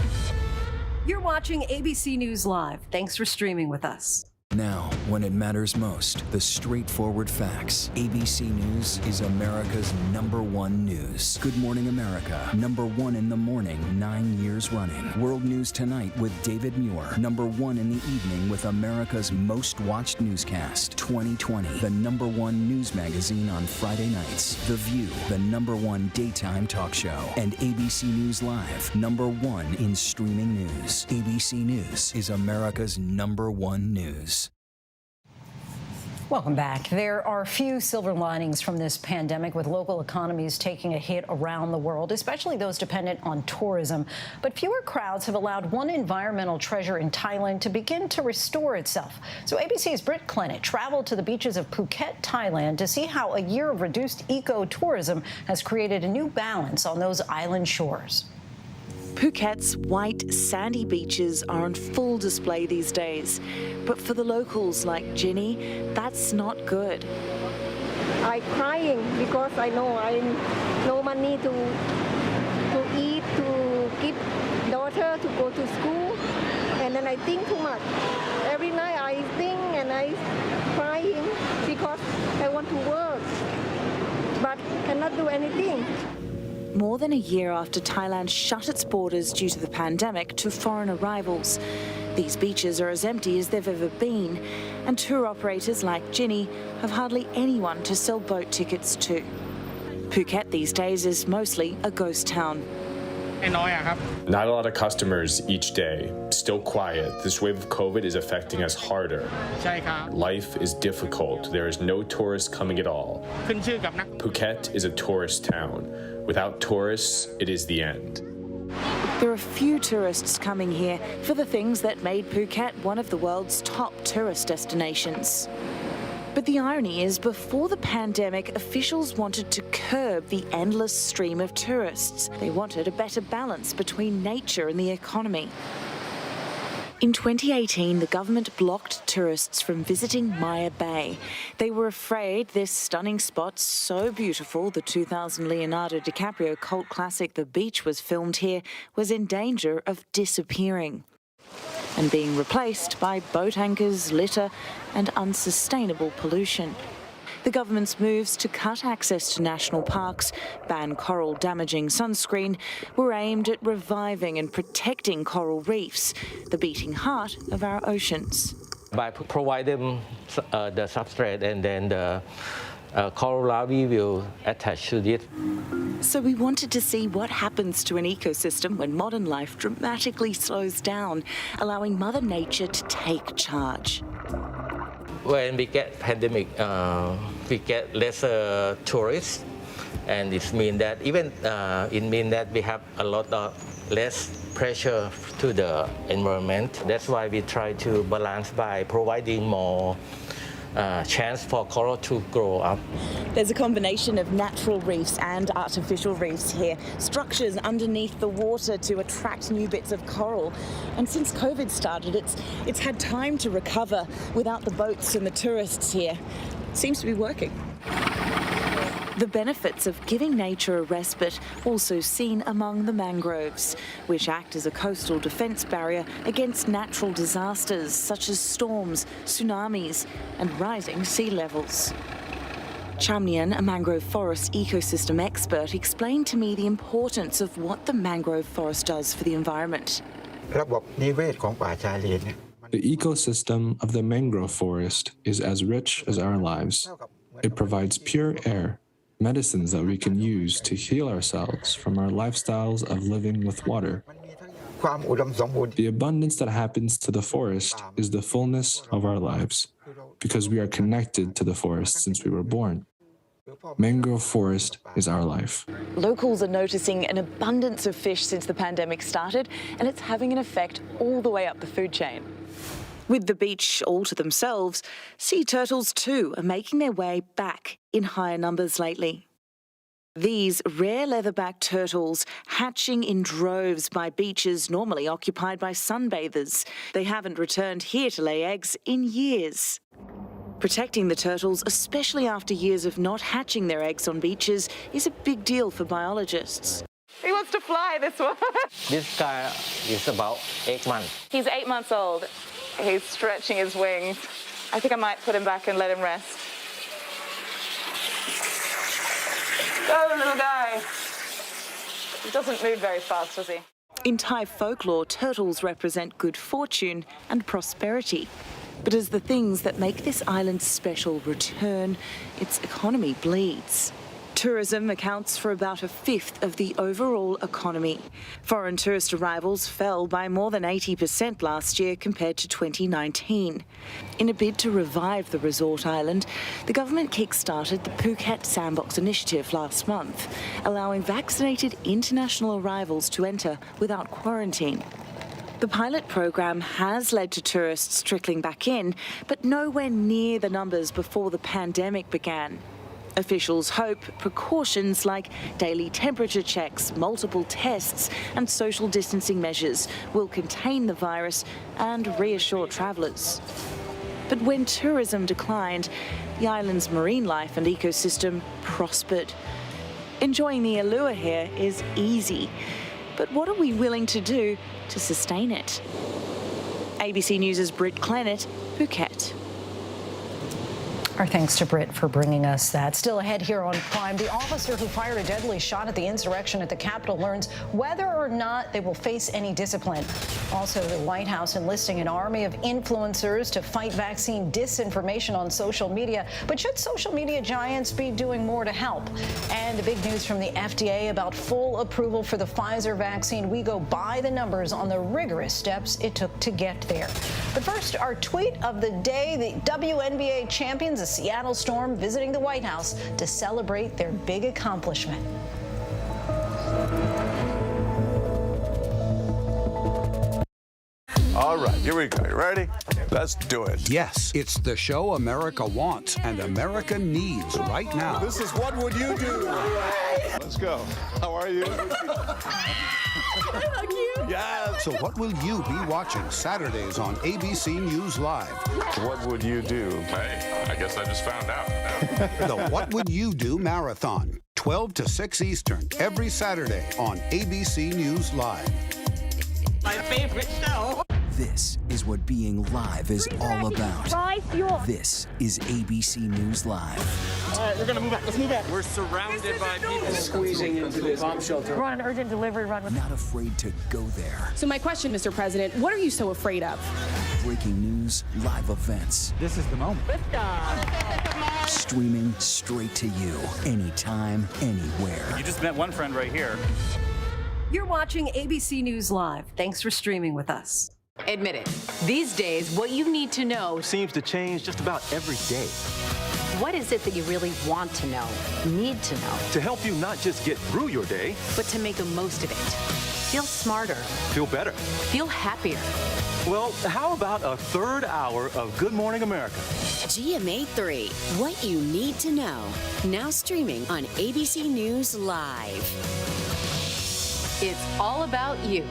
You're watching ABC News Live. Thanks for streaming with us. Now, when it matters most, the straightforward facts. ABC News is America's #1 news. Good Morning America, #1 in the morning, 9 years running. World News Tonight with David Muir, #1 in the evening with America's most watched newscast. 2020, the #1 news magazine on Friday nights. The View, the #1 daytime talk show. And ABC News Live, #1 in streaming news. ABC News is America's #1 news. Welcome back. There are few silver linings from this pandemic, with local economies taking a hit around the world, especially those dependent on tourism. But fewer crowds have allowed one environmental treasure in Thailand to begin to restore itself. So ABC's Britt Clennett traveled to the beaches of Phuket, Thailand, to see how a year of reduced eco-tourism has created a new balance on those island shores. Phuket's white, sandy beaches are on full display these days. But for the locals like Ginny, that's not good. I'm crying because I know I no money to eat, to give daughter to go to school, and then I think too much. Every night I think and I crying because I want to work, but cannot do anything. More than a year after Thailand shut its borders due to the pandemic to foreign arrivals, these beaches are as empty as they've ever been, and tour operators like Ginny have hardly anyone to sell boat tickets to. Phuket these days is mostly a ghost town. Not a lot of customers each day. Still quiet. This wave of COVID is affecting us harder. Life is difficult. There is no tourists coming at all. Phuket is a tourist town. Without tourists, it is the end. There are few tourists coming here for the things that made Phuket one of the world's top tourist destinations. But the irony is, before the pandemic, officials wanted to curb the endless stream of tourists. They wanted a better balance between nature and the economy. In 2018, the government blocked tourists from visiting Maya Bay. They were afraid this stunning spot, so beautiful, the 2000 Leonardo DiCaprio cult classic The Beach was filmed here, was in danger of disappearing and being replaced by boat anchors, litter and unsustainable pollution. The government's moves to cut access to national parks, ban coral-damaging sunscreen, were aimed at reviving and protecting coral reefs, the beating heart of our oceans. By providing them the substrate, and then the coral larvae will attach to it. So we wanted to see what happens to an ecosystem when modern life dramatically slows down, allowing Mother Nature to take charge. When we get pandemic, we get lesser tourists, and it means that we have a lot of less pressure to the environment. That's why we try to balance by providing more chance for coral to grow up. There's a combination of natural reefs and artificial reefs here, structures underneath the water to attract new bits of coral. And since COVID started, it's had time to recover without the boats and the tourists here. Seems to be working. The benefits of giving nature a respite also seen among the mangroves, which act as a coastal defence barrier against natural disasters such as storms, tsunamis and rising sea levels. Chamnian, a mangrove forest ecosystem expert, explained to me the importance of what the mangrove forest does for the environment. The ecosystem of the mangrove forest is as rich as our lives. It provides pure air, medicines that we can use to heal ourselves from our lifestyles of living with water. The abundance that happens to the forest is the fullness of our lives, because we are connected to the forest since we were born. Mangrove forest is our life. Locals are noticing an abundance of fish since the pandemic started, and it's having an effect all the way up the food chain. With the beach all to themselves, sea turtles too are making their way back in higher numbers lately. These rare leatherback turtles hatching in droves by beaches normally occupied by sunbathers. They haven't returned here to lay eggs in years. Protecting the turtles, especially after years of not hatching their eggs on beaches, is a big deal for biologists. He wants to fly, this one. This guy is about 8 months. He's 8 months old. He's stretching his wings. I think I might put him back and let him rest. Go, little guy. He doesn't move very fast, does he? In Thai folklore, turtles represent good fortune and prosperity. But as the things that make this island special return, its economy bleeds. Tourism accounts for about a fifth of the overall economy. Foreign tourist arrivals fell by more than 80% last year compared to 2019. In a bid to revive the resort island, the government kick-started the Phuket Sandbox initiative last month, allowing vaccinated international arrivals to enter without quarantine. The pilot program has led to tourists trickling back in, but nowhere near the numbers before the pandemic began. Officials hope precautions like daily temperature checks, multiple tests and social distancing measures will contain the virus and reassure travellers. But when tourism declined, the island's marine life and ecosystem prospered. Enjoying the allure here is easy, but what are we willing to do to sustain it? ABC News' Britt Clennett, Phuket. Our thanks to Britt for bringing us that. Still ahead here on Prime, the officer who fired a deadly shot at the insurrection at the Capitol learns whether or not they will face any discipline. Also, the White House enlisting an army of influencers to fight vaccine disinformation on social media. But should social media giants be doing more to help? And the big news from the FDA about full approval for the Pfizer vaccine. We go by the numbers on the rigorous steps it took to get there. But first, our tweet of the day, the WNBA champions, the Seattle Storm, visiting the White House to celebrate their big accomplishment. All right, here we go. You ready? Let's do it. Yes, it's the show America wants and America needs right now. This is What Would You Do? Let's go. How are you? Yeah. So what will you be watching Saturdays on ABC News Live? What would you do? Hey, I guess I just found out. The What Would You Do Marathon, 12 to 6 Eastern, every Saturday on ABC News Live. My favorite show. This is what being live is all about. This is ABC News Live. All right, we're going to move back. Let's move back. We're surrounded by people Squeezing into this bomb shelter. We're on an urgent delivery run. Not afraid to go there. So my question, Mr. President, what are you so afraid of? Breaking news, live events. This is the moment. Streaming straight to you, anytime, anywhere. You just met one friend right here. You're watching ABC News Live. Thanks for streaming with us. Admit it. These days, what you need to know Seems to change just about every day. What is it that you really want to know, need to know, To help you not just get through your day, but to make the most of it? Feel smarter, feel better. feel happier. Well, how about a third hour of Good Morning America? GMA 3, what you need to know. Now streaming on ABC News Live. It's all about you.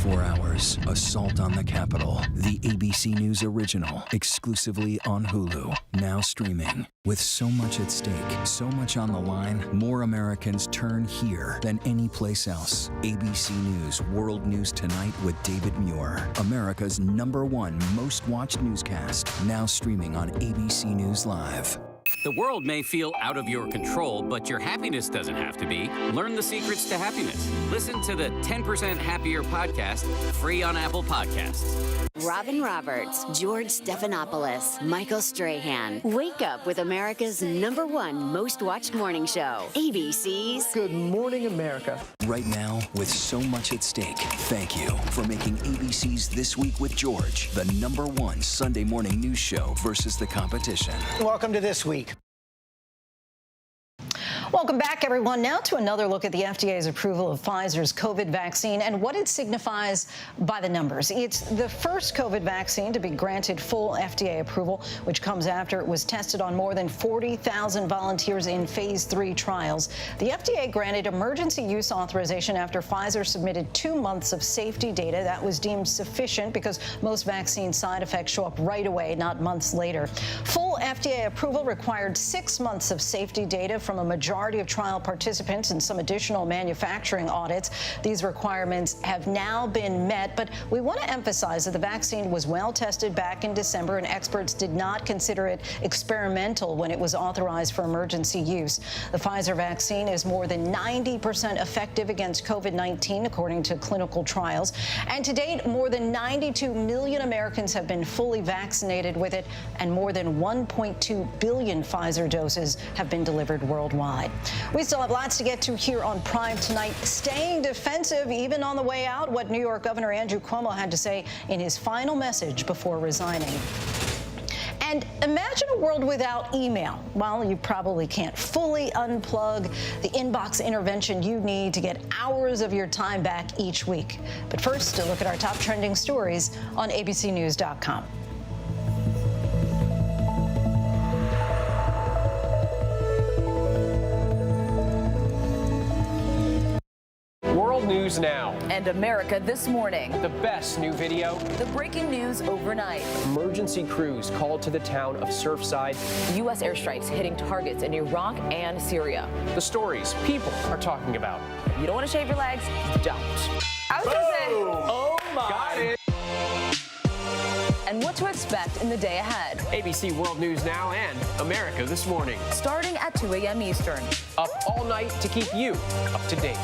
Hours, Assault on the Capitol, the ABC News original, exclusively on Hulu, now streaming. With so much at stake, so much on the line, more Americans turn here than any place else. ABC News World News Tonight with David Muir, America's #1 most watched newscast, now streaming on ABC News Live. The world may feel out of your control, but your happiness doesn't have to be. Learn the secrets to happiness. Listen to the 10% Happier podcast, free on Apple Podcasts. Robin Roberts, George Stephanopoulos, Michael Strahan. Wake up with America's #1 most watched morning show. ABC's Good Morning America. Right now, with so much at stake, thank you for making ABC's This Week with George the #1 Sunday morning news show versus the competition. Welcome to This Week. Welcome back, everyone. Now to another look at the FDA's approval of Pfizer's COVID vaccine and what it signifies by the numbers. It's the first COVID vaccine to be granted full FDA approval, which comes after it was tested on more than 40,000 volunteers in phase 3 trials. The FDA granted emergency use authorization after Pfizer submitted 2 months of safety data. That was deemed sufficient because most vaccine side effects show up right away, not months later. Full FDA approval required 6 months of safety data from a majority of trial participants and some additional manufacturing audits. These requirements have now been met, but we want to emphasize that the vaccine was well tested back in December, and experts did not consider it experimental when it was authorized for emergency use. The Pfizer vaccine is more than 90% effective against COVID-19, according to clinical trials. And to date, more than 92 million Americans have been fully vaccinated with it, and more than 1.2 billion Pfizer doses have been delivered worldwide. We still have lots to get to here on Prime tonight. Staying defensive even on the way out, what New York Governor Andrew Cuomo had to say in his final message before resigning. And And imagine a world without email. Well, you probably can't fully unplug the inbox intervention you need to get hours of your time back each week. But first, a look at our top trending stories on abcnews.com. World News Now. And America This Morning. The best new video. The breaking news overnight. Emergency crews called to the town of Surfside. U.S. airstrikes hitting targets in Iraq and Syria. The stories people are talking about. You don't want to shave your legs? Don't. I was going to say. Oh my. Got it. And what to expect in the day ahead. ABC World News Now and America This Morning. Starting at 2 a.m. Eastern. Up all night to keep you up to date.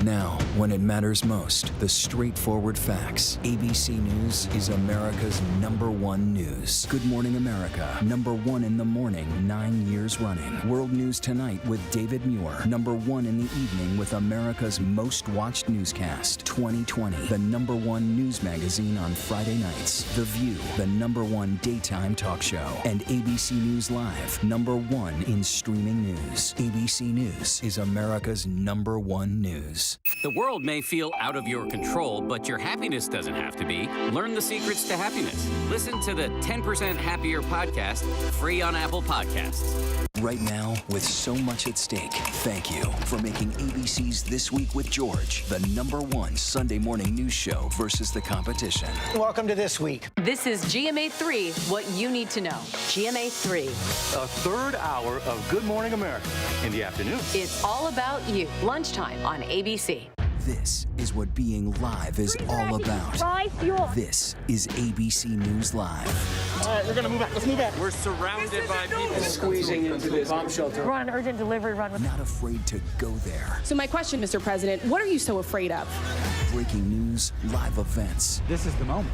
Now, when it matters most, the straightforward facts. ABC News is America's #1 news. Good Morning America, #1 in the morning, 9 years running. World News Tonight with David Muir, #1 in the evening with America's most watched newscast. 2020, the #1 news magazine on Friday nights. The View, the #1 daytime talk show. And ABC News Live, #1 in streaming news. ABC News is America's #1 news. The world may feel out of your control, but your happiness doesn't have to be. Learn the secrets to happiness. Listen to the 10% Happier podcast, free on Apple Podcasts. Right now, with so much at stake, thank you for making ABC's This Week with George the #1 Sunday morning news show versus the competition. Welcome to This Week. This is GMA3, what you need to know. GMA3. A third hour of Good Morning America in the afternoon. It's all about you. Lunchtime on ABC. This is what being live is all about. This is ABC News Live. All right, we're going to move back. Let's move back. We're surrounded by people Squeezing into this bomb shelter. We're on an urgent delivery run. Not afraid to go there. So my question, Mr. President, what are you so afraid of? Breaking news, live events. This is the moment.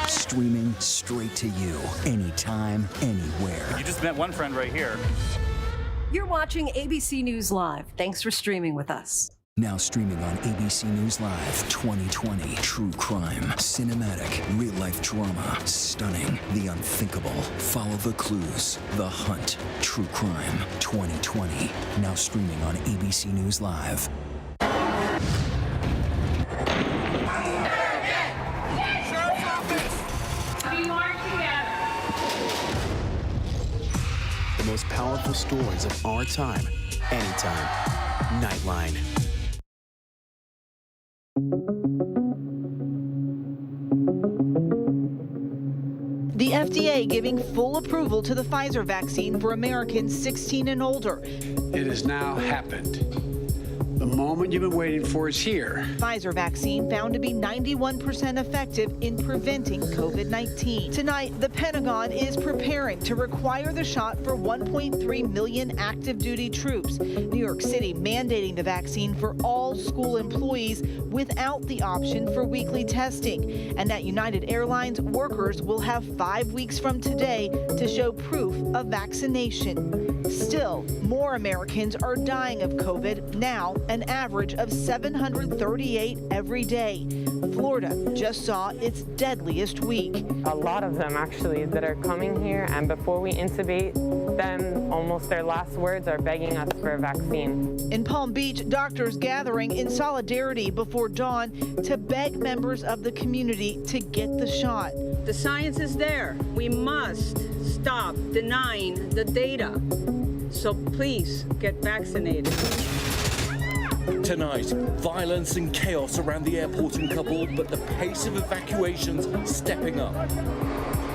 Streaming straight to you, anytime, anywhere. You just met one friend right here. You're watching ABC News Live. Thanks for streaming with us. Now streaming on ABC News Live 2020. True crime, cinematic, real-life drama, stunning, the unthinkable. Follow the clues, The Hunt. True crime 2020. Now streaming on ABC News Live. The most powerful stories of our time, anytime. Nightline. The FDA giving full approval to the Pfizer vaccine for Americans 16 and older. It has now happened. The moment you've been waiting for is here. Pfizer vaccine found to be 91% effective in preventing COVID-19. Tonight, the Pentagon is preparing to require the shot for 1.3 million active duty troops. New York City mandating the vaccine for all school employees without the option for weekly testing. And at United Airlines, workers will have 5 weeks from today to show proof of vaccination. Still, more Americans are dying of COVID now, an average of 738 every day. Florida just saw its deadliest week. A lot of them actually that are coming here, and before we intubate them, almost their last words are begging us for a vaccine. In Palm Beach, doctors gathering in solidarity before dawn to beg members of the community to get the shot. The science is there. We must stop denying the data. So please get vaccinated. Tonight, violence and chaos around the airport in Kabul, but the pace of evacuations stepping up.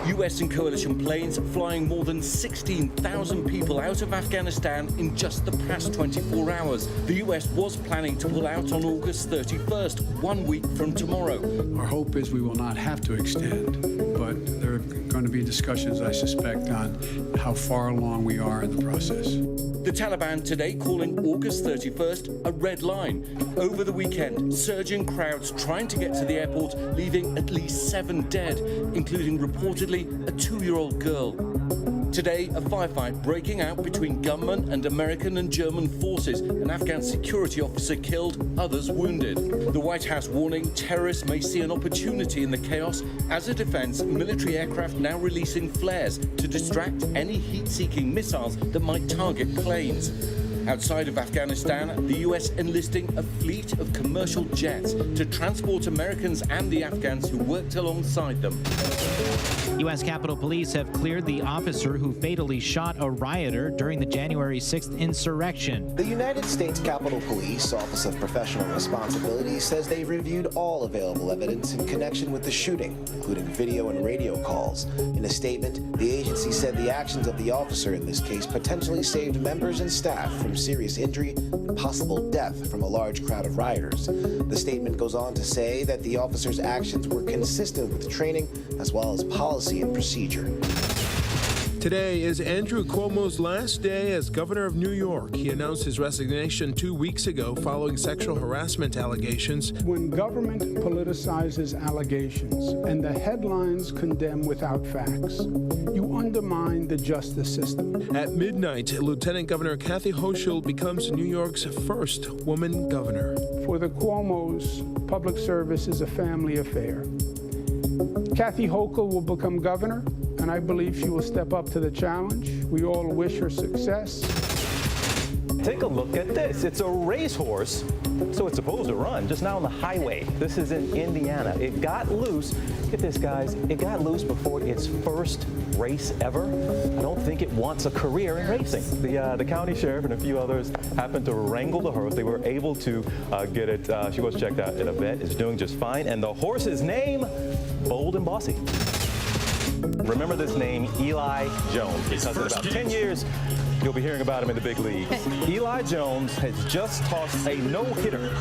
US and coalition planes flying more than 16,000 people out of Afghanistan in just the past 24 hours. The US was planning to pull out on August 31st, 1 week from tomorrow. Our hope is we will not have to extend, but there are going to be discussions, I suspect, on how far along we are in the process. The Taliban today calling August 31st a red line. Over the weekend, surging crowds trying to get to the airport, leaving at least 7 dead, including reportedly a 2-year-old girl. Today, a firefight breaking out between gunmen and American and German forces. An Afghan security officer killed, others wounded. The White House warning terrorists may see an opportunity in the chaos. As a defense, military aircraft now releasing flares to distract any heat-seeking missiles that might target planes. Outside of Afghanistan, the U.S. enlisting a fleet of commercial jets to transport Americans and the Afghans who worked alongside them. U.S. Capitol Police have cleared the officer who fatally shot a rioter during the January 6th insurrection. The United States Capitol Police Office of Professional Responsibility says they've reviewed all available evidence in connection with the shooting, including video and radio calls. In a statement, the agency said the actions of the officer in this case potentially saved members and staff from serious injury and possible death from a large crowd of rioters. The statement goes on to say that the officer's actions were consistent with training as well as policy and procedure. Today is Andrew Cuomo's last day as governor of New York. He announced his resignation 2 weeks ago following sexual harassment allegations. When government politicizes allegations and the headlines condemn without facts, you undermine the justice system. At midnight, Lieutenant Governor Kathy Hochul becomes New York's first woman governor. For the Cuomos, public service is a family affair. Kathy Hochul will become governor, and I believe she will step up to the challenge. We all wish her success. Take a look at this. It's a racehorse, so it's supposed to run just now on the highway. This is in Indiana. It got loose. Get this, guys. It got loose before its first race ever. I don't think it wants a career in racing. The county sheriff and a few others happened to wrangle the horse. They were able to get it. She was checked out at a vet. It's doing just fine. And the horse's name, Bold and Bossy. Remember this name, Eli Jones, because in about 10 years, you'll be hearing about him in the big leagues. Eli Jones has just tossed a no-hitter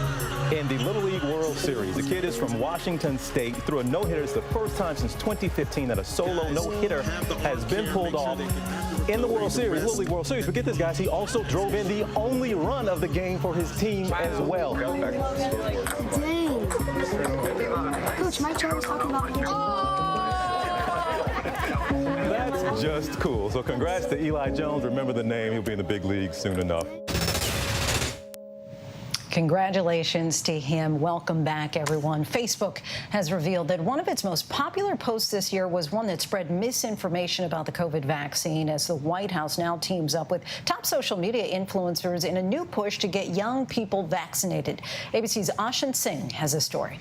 in the Little League World Series. The kid is from Washington State, threw a no-hitter. It's the first time since 2015 that a solo no-hitter has been pulled off in the World Series, Little League World Series. But get this, guys, he also drove in the only run of the game for his team as well. Dang. Coach, my chair was talking about me. That's just cool. So congrats to Eli Jones. Remember the name. He'll be in the big leagues soon enough. Congratulations to him. Welcome back, everyone. Facebook has revealed that one of its most popular posts this year was one that spread misinformation about the COVID vaccine, as the White House now teams up with top social media influencers in a new push to get young people vaccinated. ABC's Ashan Singh has a story.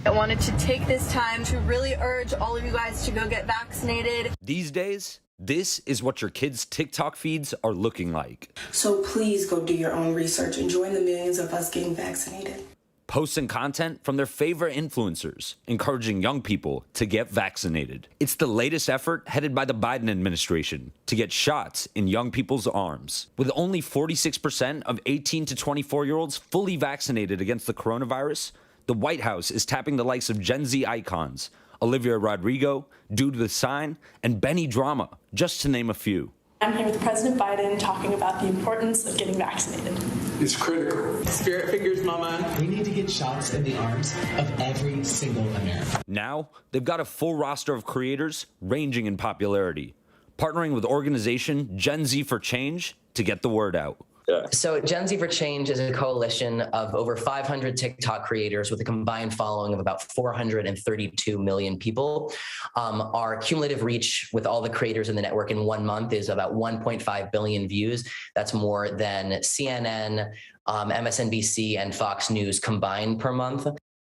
I wanted to take this time to really urge all of you guys to go get vaccinated. These days, this is what your kids' TikTok feeds are looking like. So please go do your own research and join the millions of us getting vaccinated. Posting content from their favorite influencers, encouraging young people to get vaccinated. It's the latest effort headed by the Biden administration to get shots in young people's arms. With only 46% of 18 to 24-year-olds fully vaccinated against the coronavirus, the White House is tapping the likes of Gen Z icons, Olivia Rodrigo, Dude with Sign, and Benny Drama, just to name a few. I'm here with President Biden talking about the importance of getting vaccinated. It's critical. Spirit fingers, mama. We need to get shots in the arms of every single American. Now, they've got a full roster of creators ranging in popularity, partnering with organization Gen Z for Change to get the word out. So Gen Z for Change is a coalition of over 500 TikTok creators with a combined following of about 432 million people. Our cumulative reach with all the creators in the network in 1 month is about 1.5 billion views. That's more than CNN, MSNBC, and Fox News combined per month.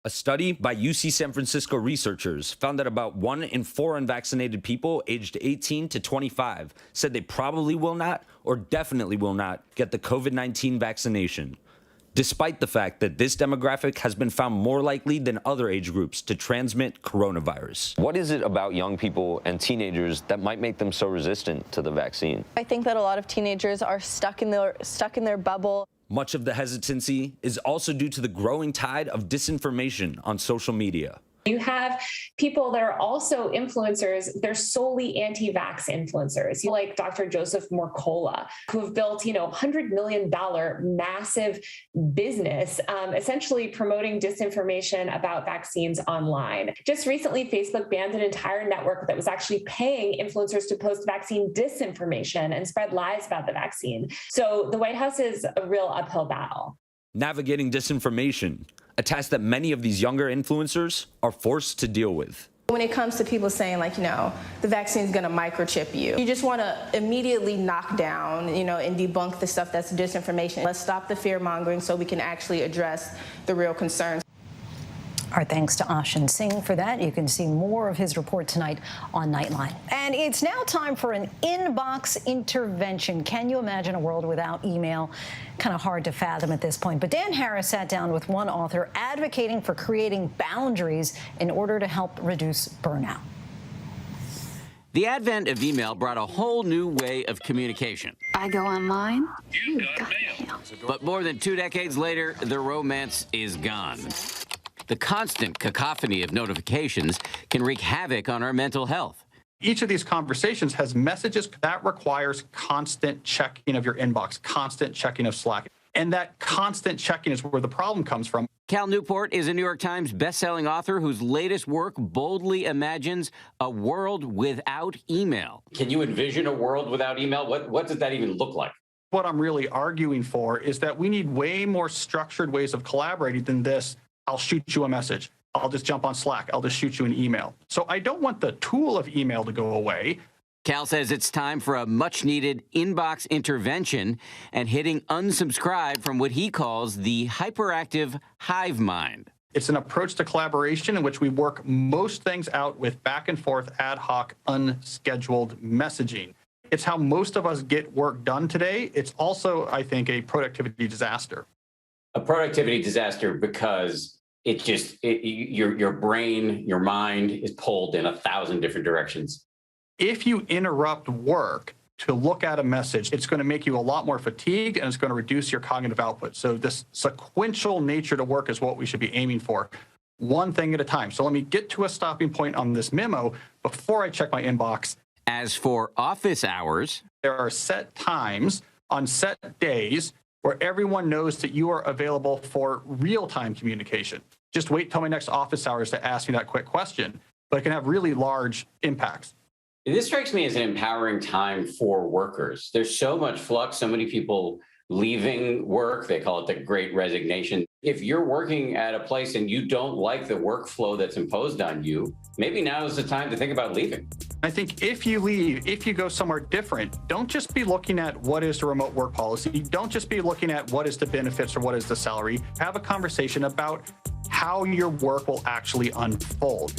A study by UC San Francisco researchers found that about 1 in 4 unvaccinated people aged 18 to 25 said they probably will not or definitely will not get the COVID-19 vaccination, despite the fact that this demographic has been found more likely than other age groups to transmit coronavirus. What is it about young people and teenagers that might make them so resistant to the vaccine? I think that a lot of teenagers are stuck in their bubble. Much of the hesitancy is also due to the growing tide of disinformation on social media. You have people that are also influencers. They're solely anti-vax influencers, like Dr. Joseph Mercola, who have built, $100 million massive business, essentially promoting disinformation about vaccines online. Just recently, Facebook banned an entire network that was actually paying influencers to post vaccine disinformation and spread lies about the vaccine. So the White House is a real uphill battle. Navigating disinformation, a task that many of these younger influencers are forced to deal with. When it comes to people saying, the vaccine is going to microchip you, you just want to immediately knock down, and debunk the stuff that's disinformation. Let's stop the fear mongering so we can actually address the real concerns. Our thanks to Ashin Singh for that. You can see more of his report tonight on Nightline. And it's now time for an inbox intervention. Can you imagine a world without email? Kind of hard to fathom at this point. But Dan Harris sat down with one author advocating for creating boundaries in order to help reduce burnout. The advent of email brought a whole new way of communication. I go online, you got mail. But more than 2 decades later, the romance is gone. The constant cacophony of notifications can wreak havoc on our mental health. Each of these conversations has messages that requires constant checking of your inbox, constant checking of Slack. And that constant checking is where the problem comes from. Cal Newport is a New York Times bestselling author whose latest work boldly imagines a world without email. Can you envision a world without email? What does that even look like? What I'm really arguing for is that we need way more structured ways of collaborating than this. I'll shoot you a message. I'll just jump on Slack. I'll just shoot you an email. So I don't want the tool of email to go away. Cal says it's time for a much-needed inbox intervention and hitting unsubscribe from what he calls the hyperactive hive mind. It's an approach to collaboration in which we work most things out with back and forth, ad hoc, unscheduled messaging. It's how most of us get work done today. It's also, I think, a productivity disaster. A productivity disaster because your brain, your mind is pulled in 1,000 different directions. If you interrupt work to look at a message, it's going to make you a lot more fatigued and it's going to reduce your cognitive output. So this sequential nature to work is what we should be aiming for, one thing at a time. So let me get to a stopping point on this memo before I check my inbox. As for office hours, there are set times on set days where everyone knows that you are available for real-time communication. Just wait till my next office hours to ask me that quick question, but it can have really large impacts. This strikes me as an empowering time for workers. There's so much flux, so many people leaving work. They call it the Great Resignation. If you're working at a place and you don't like the workflow that's imposed on you, maybe now is the time to think about leaving. I think if you leave, if you go somewhere different, don't just be looking at what is the remote work policy. Don't just be looking at what is the benefits or what is the salary. Have a conversation about how your work will actually unfold.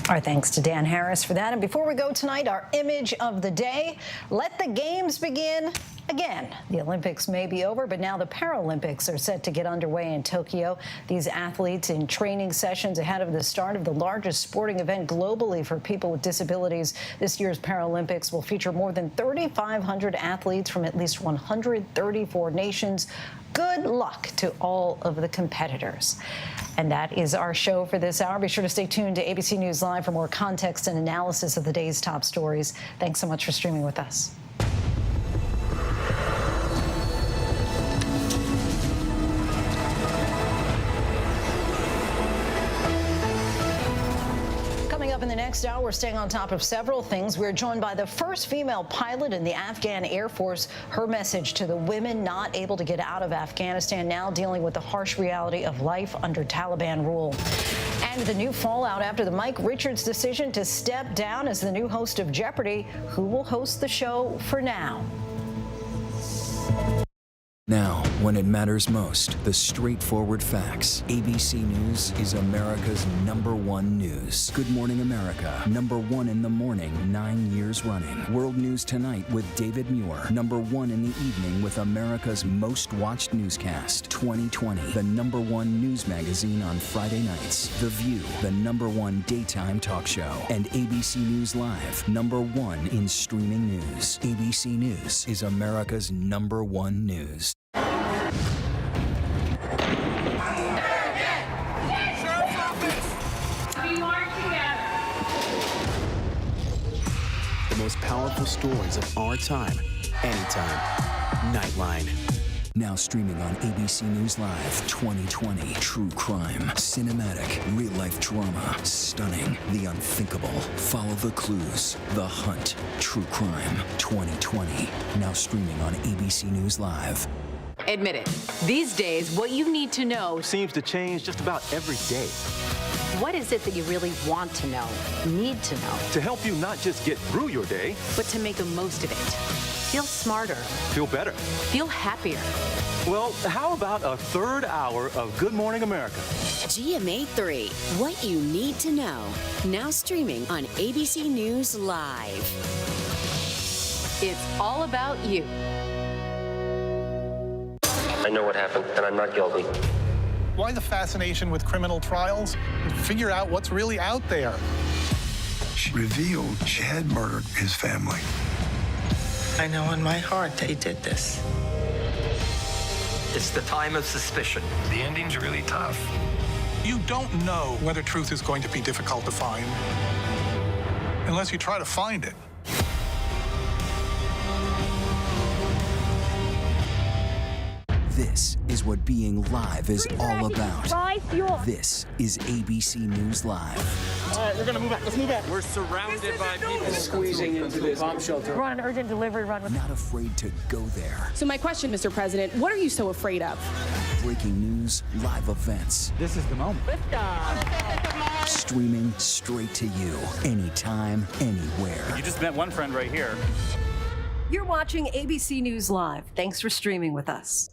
Our thanks to Dan Harris for that. And before we go tonight, our image of the day, let the games begin again. The Olympics may be over, but now the Paralympics are set to get underway in Tokyo. These athletes in training sessions ahead of the start of the largest sporting event globally for people with disabilities. This year's Paralympics will feature more than 3,500 athletes from at least 134 nations. Good luck to all of the competitors. And that is our show for this hour. Be sure to stay tuned to ABC News Live for more context and analysis of the day's top stories. Thanks so much for streaming with us. Up in the next hour, we're staying on top of several things. We're joined by the first female pilot in the Afghan Air Force. Her message to the women not able to get out of Afghanistan, now dealing with the harsh reality of life under Taliban rule. And the new fallout after the Mike Richards decision to step down as the new host of Jeopardy. Who will host the show for now? Now, when it matters most, the straightforward facts. ABC News is America's #1 news. Good Morning America, #1 in the morning, 9 years running. World News Tonight with David Muir, #1 in the evening with America's most watched newscast. 2020, the #1 news magazine on Friday nights. The View, the #1 daytime talk show. And ABC News Live, #1 in streaming news. ABC News is America's #1 news. most powerful stories of our time, anytime. Nightline. Now streaming on ABC News Live 2020. True crime, cinematic, real-life drama, stunning, the unthinkable. Follow the clues, the hunt. True crime 2020. Now streaming on ABC News Live. Admit it. These days, what you need to know seems to change just about every day. What is it that you really want to know, need to know? To help you not just get through your day, but to make the most of it. Feel smarter. Feel better. Feel happier. Well, how about a third hour of Good Morning America? GMA 3, what you need to know. Now streaming on ABC News Live. It's all about you. I know what happened, and I'm not guilty. Why the fascination with criminal trials? Figure out what's really out there. She revealed she had murdered his family. I know in my heart they did this. It's the time of suspicion. The ending's really tough. You don't know whether truth is going to be difficult to find unless you try to find it. This is what being live is all about. This is ABC News Live. All right, we're gonna move back. Let's move back. We're surrounded by people squeezing into this bomb shelter. We're on an urgent delivery run. Not afraid to go there. So my question, Mr. President, what are you so afraid of? Breaking news, live events. This is the moment. Streaming straight to you, anytime, anywhere. You just met one friend right here. You're watching ABC News Live. Thanks for streaming with us.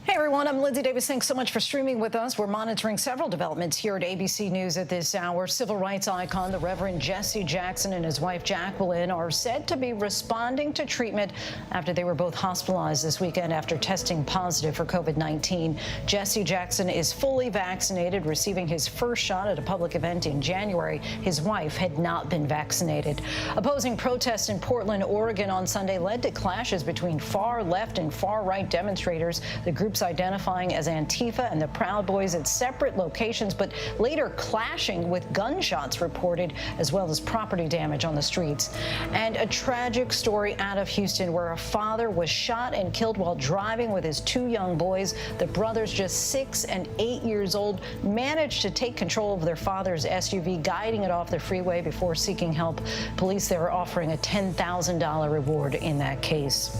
Hey everyone, I'm Lindsay Davis. Thanks so much for streaming with us. We're monitoring several developments here at ABC News at this hour. Civil rights icon, the Reverend Jesse Jackson, and his wife Jacqueline are said to be responding to treatment after they were both hospitalized this weekend after testing positive for COVID-19. Jesse Jackson is fully vaccinated, receiving his first shot at a public event in January. His wife had not been vaccinated. Opposing protests in Portland, Oregon on Sunday led to clashes between far left and far right demonstrators. The groups identifying as Antifa and the Proud Boys at separate locations, but later clashing with gunshots reported, as well as property damage on the streets. And a tragic story out of Houston where a father was shot and killed while driving with his two young boys. The brothers, just 6 and 8 years old, managed to take control of their father's SUV, guiding it off the freeway before seeking help. Police there are offering a $10,000 reward in that case.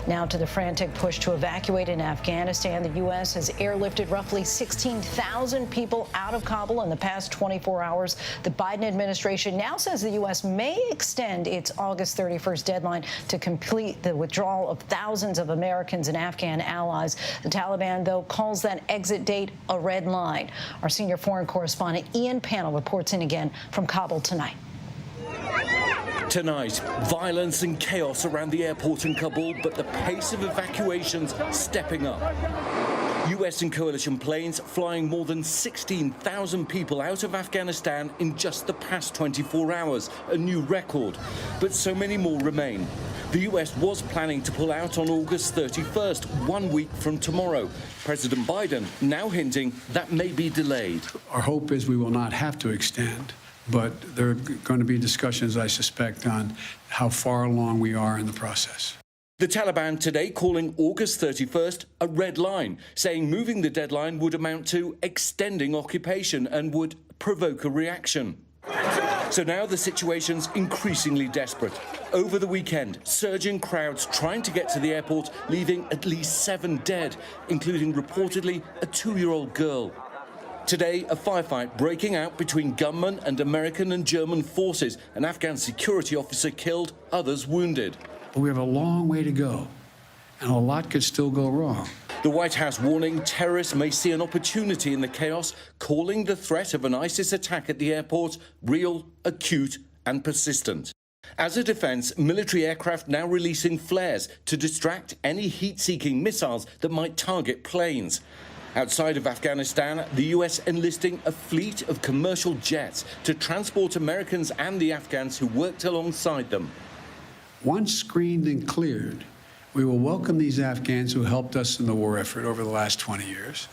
Now to the frantic push to evacuate in Afghanistan. The U.S. has airlifted roughly 16,000 people out of Kabul in the past 24 hours. The Biden administration now says the U.S. may extend its August 31st deadline to complete the withdrawal of thousands of Americans and Afghan allies. The Taliban, though, calls that exit date a red line. Our senior foreign correspondent Ian Pannell reports in again from Kabul tonight. Tonight, violence and chaos around the airport in Kabul, but the pace of evacuations stepping up. US and coalition planes flying more than 16,000 people out of Afghanistan in just the past 24 hours, a new record. But so many more remain. The US was planning to pull out on August 31st, 1 week from tomorrow. President Biden now hinting that may be delayed. Our hope is we will not have to extend. But there are going to be discussions, I suspect, on how far along we are in the process. The Taliban today calling August 31st a red line, saying moving the deadline would amount to extending occupation and would provoke a reaction. So now the situation's increasingly desperate. Over the weekend, surging crowds trying to get to the airport, leaving at least 7 dead, including reportedly a 2-year-old girl. Today, a firefight breaking out between gunmen and American and German forces. An Afghan security officer killed, others wounded. We have a long way to go, and a lot could still go wrong. The White House warning terrorists may see an opportunity in the chaos, calling the threat of an ISIS attack at the airport real, acute, and persistent. As a defense, military aircraft now releasing flares to distract any heat-seeking missiles that might target planes. Outside of Afghanistan, the U.S. enlisting a fleet of commercial jets to transport Americans and the Afghans who worked alongside them. Once screened and cleared, we will welcome these Afghans who helped us in the war effort over the last 20 years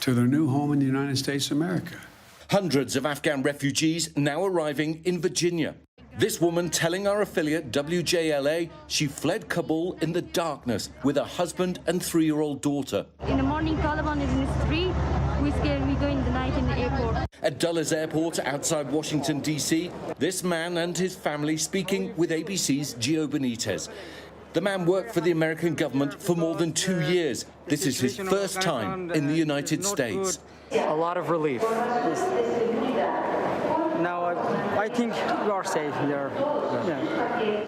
to their new home in the United States of America. Hundreds of Afghan refugees now arriving in Virginia. This woman telling our affiliate WJLA she fled Kabul in the darkness with her husband and 3-year-old daughter. In the morning, Taliban is in the street. We're scared. We go in the night in the airport. At Dulles Airport outside Washington, D.C., this man and his family speaking with ABC's Gio Benitez. The man worked for the American government for more than 2 years. This is his first time in the United States. A lot of relief. Now I think we are safe there. Yeah.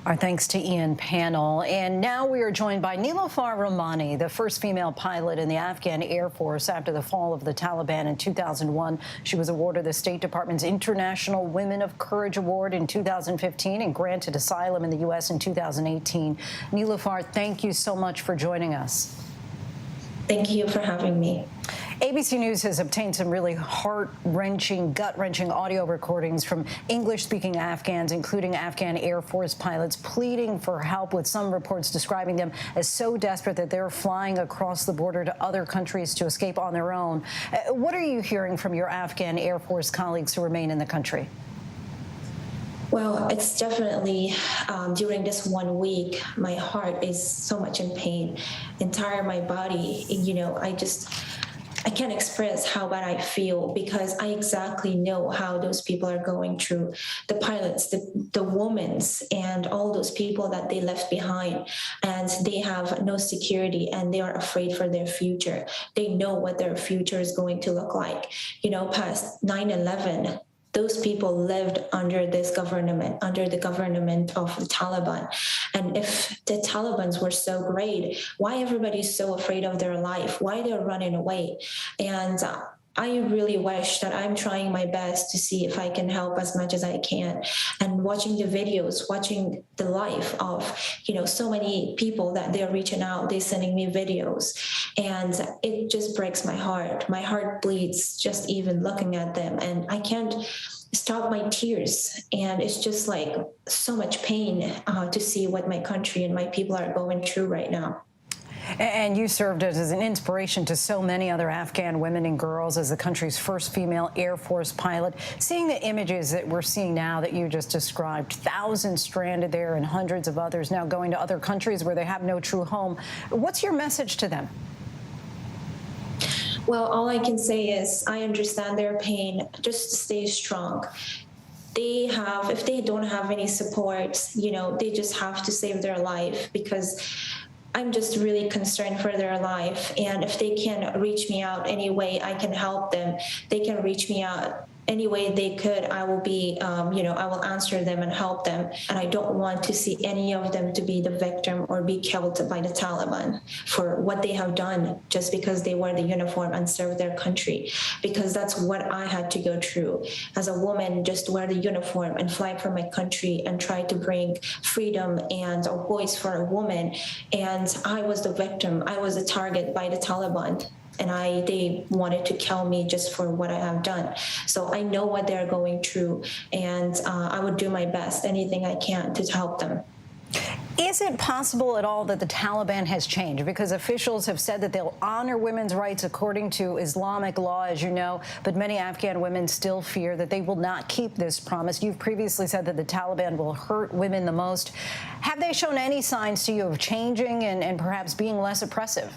Our thanks to Ian Pannell. And now we are joined by Niloufar Rahmani, the first female pilot in the Afghan Air Force after the fall of the Taliban in 2001. She was awarded the State Department's International Women of Courage Award in 2015 and granted asylum in the U.S. in 2018. Niloufar, thank you so much for joining us. Thank you for having me. ABC News has obtained some really heart-wrenching, gut-wrenching audio recordings from English-speaking Afghans, including Afghan Air Force pilots, pleading for help, with some reports describing them as so desperate that they're flying across the border to other countries to escape on their own. What are you hearing from your Afghan Air Force colleagues who remain in the country? Well, it's definitely during this 1 week, my heart is so much in pain. Entire my body, I can't express how bad I feel because I exactly know how those people are going through. The pilots, the women, and all those people that they left behind, and they have no security and they are afraid for their future. They know what their future is going to look like. Past 9/11. Those people lived under this government, under the government of the Taliban. And if the Talibans were so great, why everybody's so afraid of their life? Why they're running away? And I really wish that I'm trying my best to see if I can help as much as I can. And watching the videos, watching the life of, so many people that they're reaching out, they're sending me videos. And it just breaks my heart. My heart bleeds just even looking at them. And I can't stop my tears. And it's just like so much pain to see what my country and my people are going through right now. And you served as an inspiration to so many other Afghan women and girls as the country's first female Air Force pilot. Seeing the images that we're seeing now that you just described, thousands stranded there and hundreds of others now going to other countries where they have no true home. What's your message to them? Well, all I can say is I understand their pain. Just stay strong. If they don't have any support, they just have to save their life, because I'm just really concerned for their life. And if they can reach me out any way I can help them, they can reach me out any way they could. I will be, I will answer them and help them. And I don't want to see any of them to be the victim or be killed by the Taliban for what they have done just because they wear the uniform and serve their country. Because that's what I had to go through as a woman, just wear the uniform and fly for my country and try to bring freedom and a voice for a woman. And I was the victim. I was a target by the Taliban. And they wanted to kill me just for what I have done. So I know what they're going through, and I would do my best, anything I can, to help them. Is it possible at all that the Taliban has changed? Because officials have said that they'll honor women's rights according to Islamic law, as you know, but many Afghan women still fear that they will not keep this promise. You've previously said that the Taliban will hurt women the most. Have they shown any signs to you of changing and perhaps being less oppressive?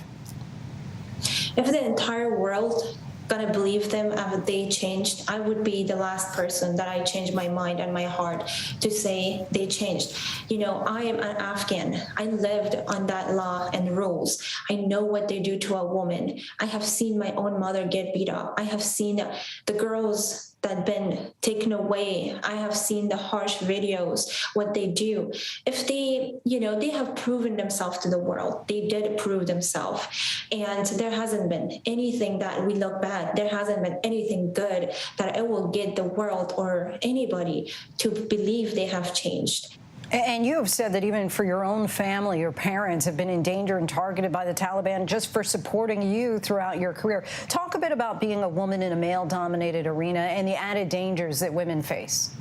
If the entire world gonna believe them after they changed, I would be the last person that I changed my mind and my heart to say they changed. I am an Afghan. I lived on that law and rules. I know what they do to a woman. I have seen my own mother get beat up. I have seen the girls that been taken away. I have seen the harsh videos, what they do. If they, they have proven themselves to the world. They did prove themselves. And there hasn't been anything that we look bad. There hasn't been anything good that it will get the world or anybody to believe they have changed. And you have said that even for your own family, your parents have been in danger and targeted by the Taliban just for supporting you throughout your career. Talk a bit about being a woman in a male-dominated arena and the added dangers that women face.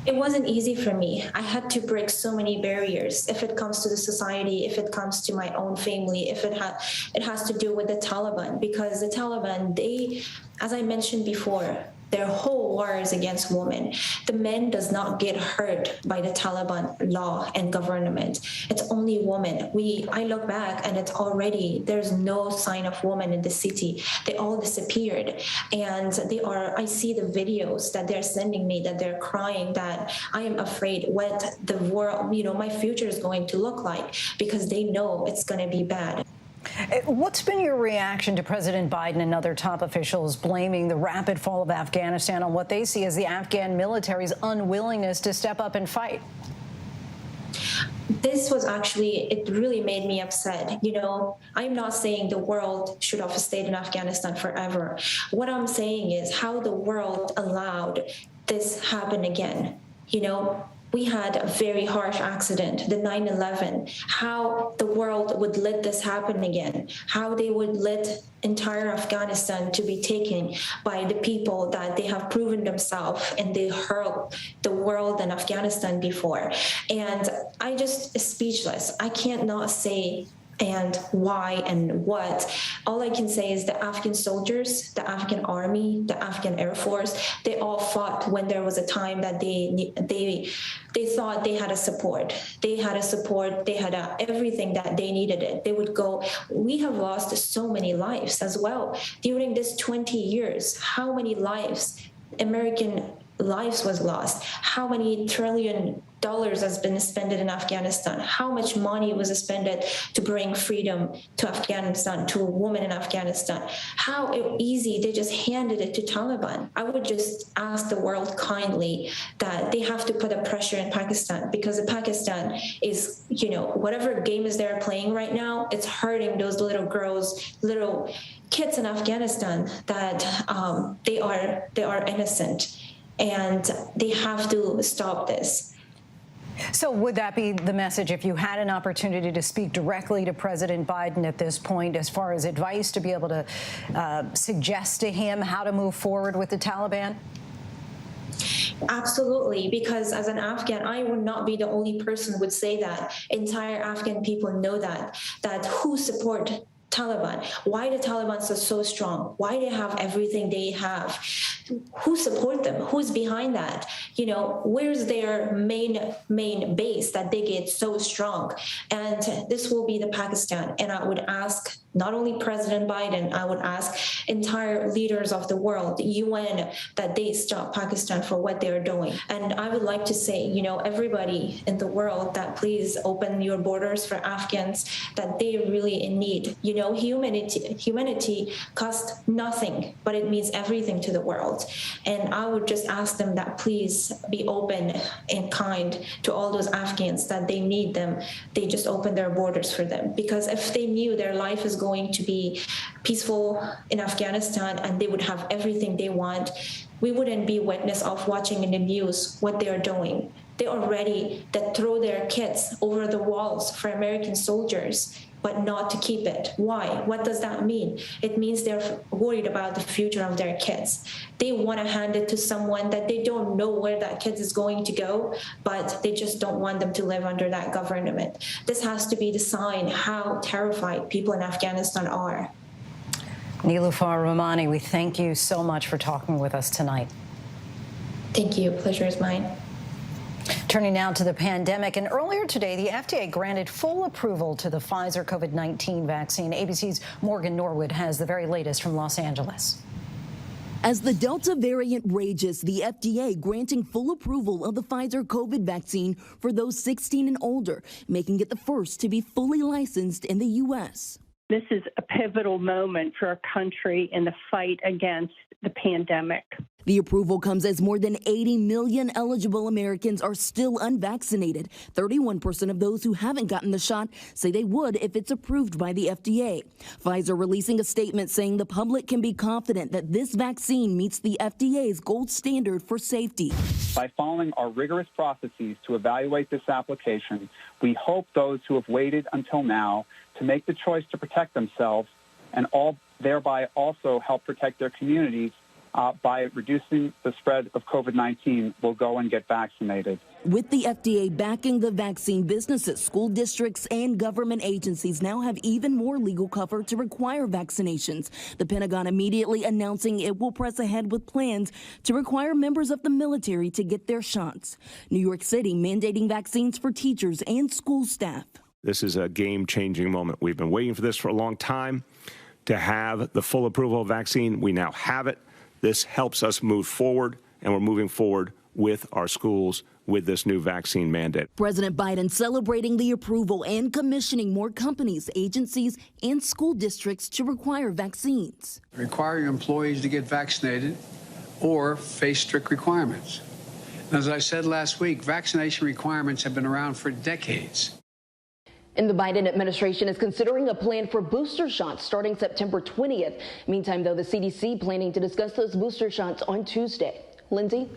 It wasn't easy for me. I had to break so many barriers. If it comes to the society, if it comes to my own family, if it has to do with the Taliban, because the Taliban, they, as I mentioned before, their whole war is against women. The men does not get hurt by the Taliban law and government. It's only women. I look back and it's already, there's no sign of women in the city. They all disappeared. And I see the videos that they're sending me, that they're crying, that I am afraid what the world, my future is going to look like, because they know it's going to be bad. What's been your reaction to President Biden and other top officials blaming the rapid fall of Afghanistan on what they see as the Afghan military's unwillingness to step up and fight? This was actually, it really made me upset. I'm not saying the world should have stayed in Afghanistan forever. What I'm saying is how the world allowed this happen again. We had a very harsh accident, the 9/11, how the world would let this happen again, how they would let entire Afghanistan to be taken by the people that they have proven themselves and they hurt the world and Afghanistan before. And I just speechless. I can't not say and why and what. All I can say is the Afghan soldiers, the Afghan army, the Afghan Air Force, they all fought when there was a time that they thought they had a support. They had a support, they had everything that they needed it. They would go. We have lost so many lives as well. During this 20 years, how many lives, American lives was lost? How many $trillion has been spent in Afghanistan? How much money was spent to bring freedom to Afghanistan, to a woman in Afghanistan? How easy they just handed it to Taliban. I would just ask the world kindly that they have to put a pressure in Pakistan, because Pakistan is, whatever game is they're playing right now, it's hurting those little girls, little kids in Afghanistan that they are innocent, and they have to stop this. So would that be the message if you had an opportunity to speak directly to President Biden at this point, as far as advice to be able to suggest to him how to move forward with the Taliban? Absolutely, because as an Afghan, I would not be the only person who would say that. Entire Afghan people know that who support Taliban, why the Taliban are so strong, why they have everything they have, who support them, who's behind that, where's their main base that they get so strong. And this will be the Pakistan. And I would ask not only President Biden, I would ask entire leaders of the world, the UN, that they stop Pakistan for what they're doing. And I would like to say, everybody in the world, that please open your borders for Afghans that they really in need. Humanity costs nothing, but it means everything to the world. And I would just ask them that please be open and kind to all those Afghans that they need them. They just open their borders for them. Because if they knew their life is going to be peaceful in Afghanistan and they would have everything they want, we wouldn't be witness of watching in the news what they're doing. They are ready to throw their kids over the walls for American soldiers, but not to keep it. Why? What does that mean? It means they're worried about the future of their kids. They want to hand it to someone that they don't know where that kid is going to go, but they just don't want them to live under that government. This has to be the sign how terrified people in Afghanistan are. Niloufar Rahmani, we thank you so much for talking with us tonight. Thank you. Pleasure is mine. Turning now to the pandemic, and earlier today, the FDA granted full approval to the Pfizer COVID-19 vaccine. ABC's Morgan Norwood has the very latest from Los Angeles. As the Delta variant rages, the FDA granting full approval of the Pfizer COVID vaccine for those 16 and older, making it the first to be fully licensed in the U.S. This is a pivotal moment for our country in the fight against the pandemic. The approval comes as more than 80 million eligible Americans are still unvaccinated. 31% of those who haven't gotten the shot say they would if it's approved by the FDA. Pfizer releasing a statement saying the public can be confident that this vaccine meets the FDA's gold standard for safety. By following our rigorous processes to evaluate this application, we hope those who have waited until now to make the choice to protect themselves and thereby also help protect their communities by reducing the spread of COVID-19 will go and get vaccinated. With the FDA backing the vaccine, businesses, school districts, and government agencies now have even more legal cover to require vaccinations. The Pentagon immediately announcing it will press ahead with plans to require members of the military to get their shots. New York City mandating vaccines for teachers and school staff. This is a game-changing moment. We've been waiting for this for a long time. To have the full approval of vaccine, we now have it. This helps us move forward, and we're moving forward with our schools with this new vaccine mandate. President Biden celebrating the approval and commissioning more companies, agencies, and school districts to require vaccines. Requiring employees to get vaccinated or face strict requirements. As I said last week, vaccination requirements have been around for decades. And the Biden administration is considering a plan for booster shots starting September 20th. Meantime, though, the CDC planning to discuss those booster shots on Tuesday. Lindsay?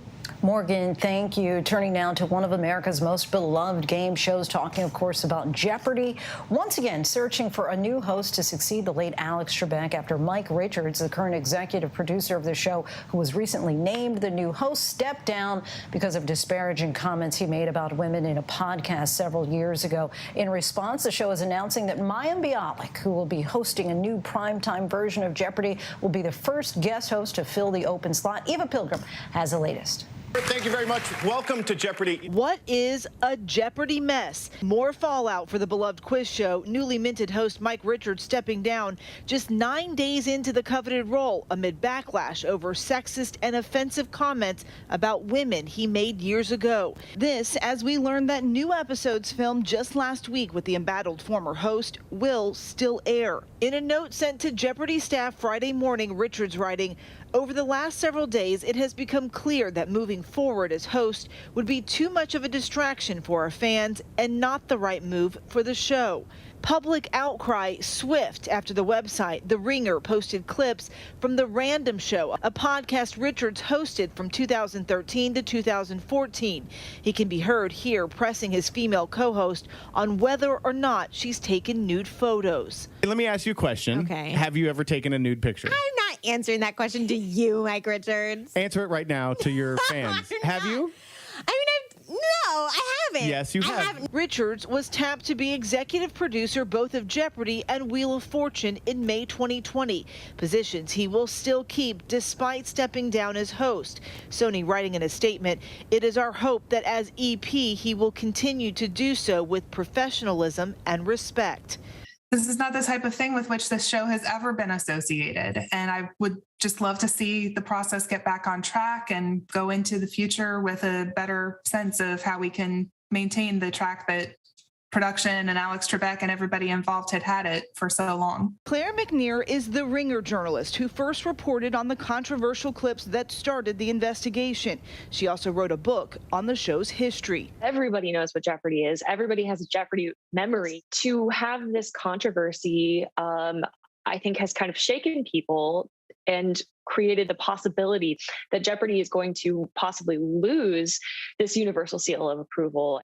Morgan, thank you. Turning now to one of America's most beloved game shows, talking, of course, about Jeopardy. Once again, searching for a new host to succeed the late Alex Trebek after Mike Richards, the current executive producer of the show, who was recently named the new host, stepped down because of disparaging comments he made about women in a podcast several years ago. In response, the show is announcing that Mayim Bialik, who will be hosting a new primetime version of Jeopardy, will be the first guest host to fill the open slot. Eva Pilgrim has the latest. Thank you very much. Welcome to Jeopardy. What is a Jeopardy mess? More fallout for the beloved quiz show. Newly minted host Mike Richards stepping down just 9 days into the coveted role amid backlash over sexist and offensive comments about women he made years ago. This as we learn that new episodes filmed just last week with the embattled former host will still air. In a note sent to Jeopardy staff Friday morning, Richards writing, "Over the last several days, it has become clear that moving forward as host would be too much of a distraction for our fans and not the right move for the show." Public outcry swift after the website The Ringer posted clips from The Random Show, a podcast Richards hosted from 2013 to 2014. He can be heard here pressing his female co-host on whether or not she's taken nude photos. Let me ask you a question. Okay. Have you ever taken a nude picture? I'm not answering that question to you, Mike Richards. Answer it right now to your fans. Have you? No, I haven't. Yes, you have. Richards was tapped to be executive producer both of Jeopardy and Wheel of Fortune in May 2020, positions he will still keep despite stepping down as host. Sony writing in a statement, "It is our hope that as EP he will continue to do so with professionalism and respect." This is not the type of thing with which this show has ever been associated. And I would just love to see the process get back on track and go into the future with a better sense of how we can maintain the track that production and Alex Trebek and everybody involved had it for so long. Claire McNear is the Ringer journalist who first reported on the controversial clips that started the investigation. She also wrote a book on the show's history. Everybody knows what Jeopardy is. Everybody has a Jeopardy memory. To have this controversy, I think has kind of shaken people and created the possibility that Jeopardy is going to possibly lose this universal seal of approval.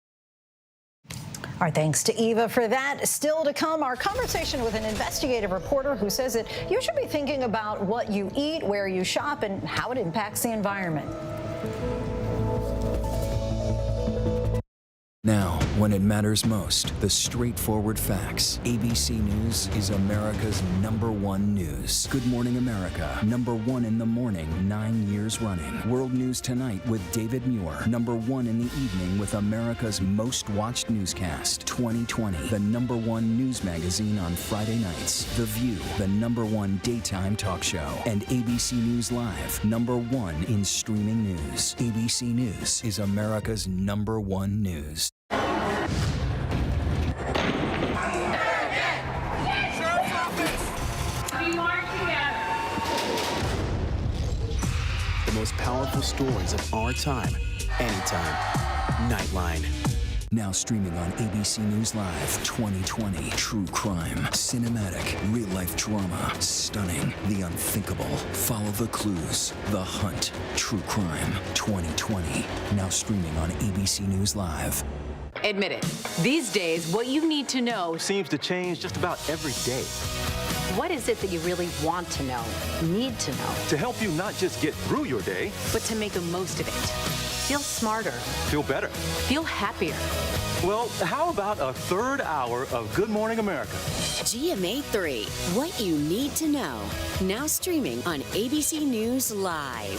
Our thanks to Eva for that. Still to come, our conversation with an investigative reporter who says that you should be thinking about what you eat, where you shop, and how it impacts the environment. Now, when it matters most, the straightforward facts. ABC News is America's #1 news. Good Morning America, #1 in the morning, 9 years running. World News Tonight with David Muir, #1 in the evening with America's most watched newscast. 2020, the #1 news magazine on Friday nights. The View, the #1 daytime talk show. And ABC News Live, #1 in streaming news. ABC News is America's #1 news. The most powerful stories of our time, anytime. Nightline. Now streaming on ABC News Live 2020. True crime, cinematic, real-life drama, stunning, the unthinkable. Follow the clues, The Hunt. True crime 2020. Now streaming on ABC News Live. Admit it. These days, what you need to know seems to change just about every day. What is it that you really want to know, need to know? To help you not just get through your day, but to make the most of it. Feel smarter. Feel better. Feel happier. Well, how about a third hour of Good Morning America? GMA 3, what you need to know. Now streaming on ABC News Live.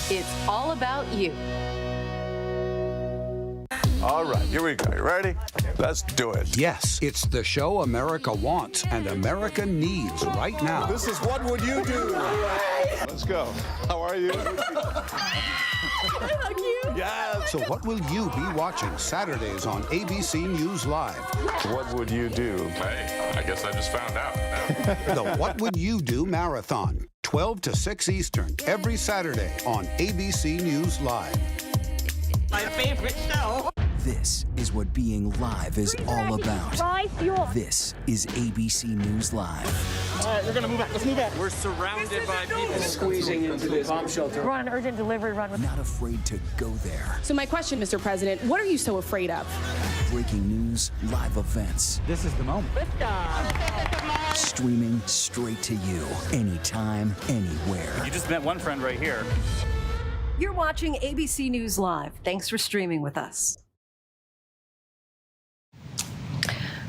It's all about you. All right, here we go. You ready? Let's do it. Yes, it's the show America wants and America needs right now. This is What Would You Do? Let's go. How are you? How cute. Yeah. So what will you be watching Saturdays on ABC News Live? What would you do? Hey, I guess I just found out. The What Would You Do Marathon, 12 to 6 Eastern, every Saturday on ABC News Live. My favorite show. This is what being live is all about. This is ABC News Live. All right, we're gonna move back. Let's move back. We're surrounded by people squeezing into this bomb shelter. We're on an urgent delivery run. Not afraid to go there. So my question, Mr. President, what are you so afraid of? Breaking news, live events. This is the moment. Streaming straight to you, anytime, anywhere. You just met one friend right here. You're watching ABC News Live. Thanks for streaming with us.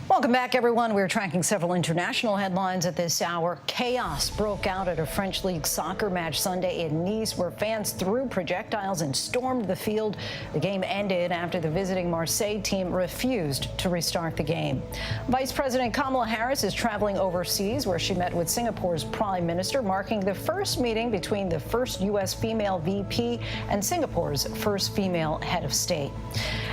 Welcome back, everyone. We're tracking several international headlines at this hour. Chaos broke out at a French League soccer match Sunday in Nice, where fans threw projectiles and stormed the field. The game ended after the visiting Marseille team refused to restart the game. Vice President Kamala Harris is traveling overseas, where she met with Singapore's Prime Minister, marking the first meeting between the first U.S. female VP and Singapore's first female head of state.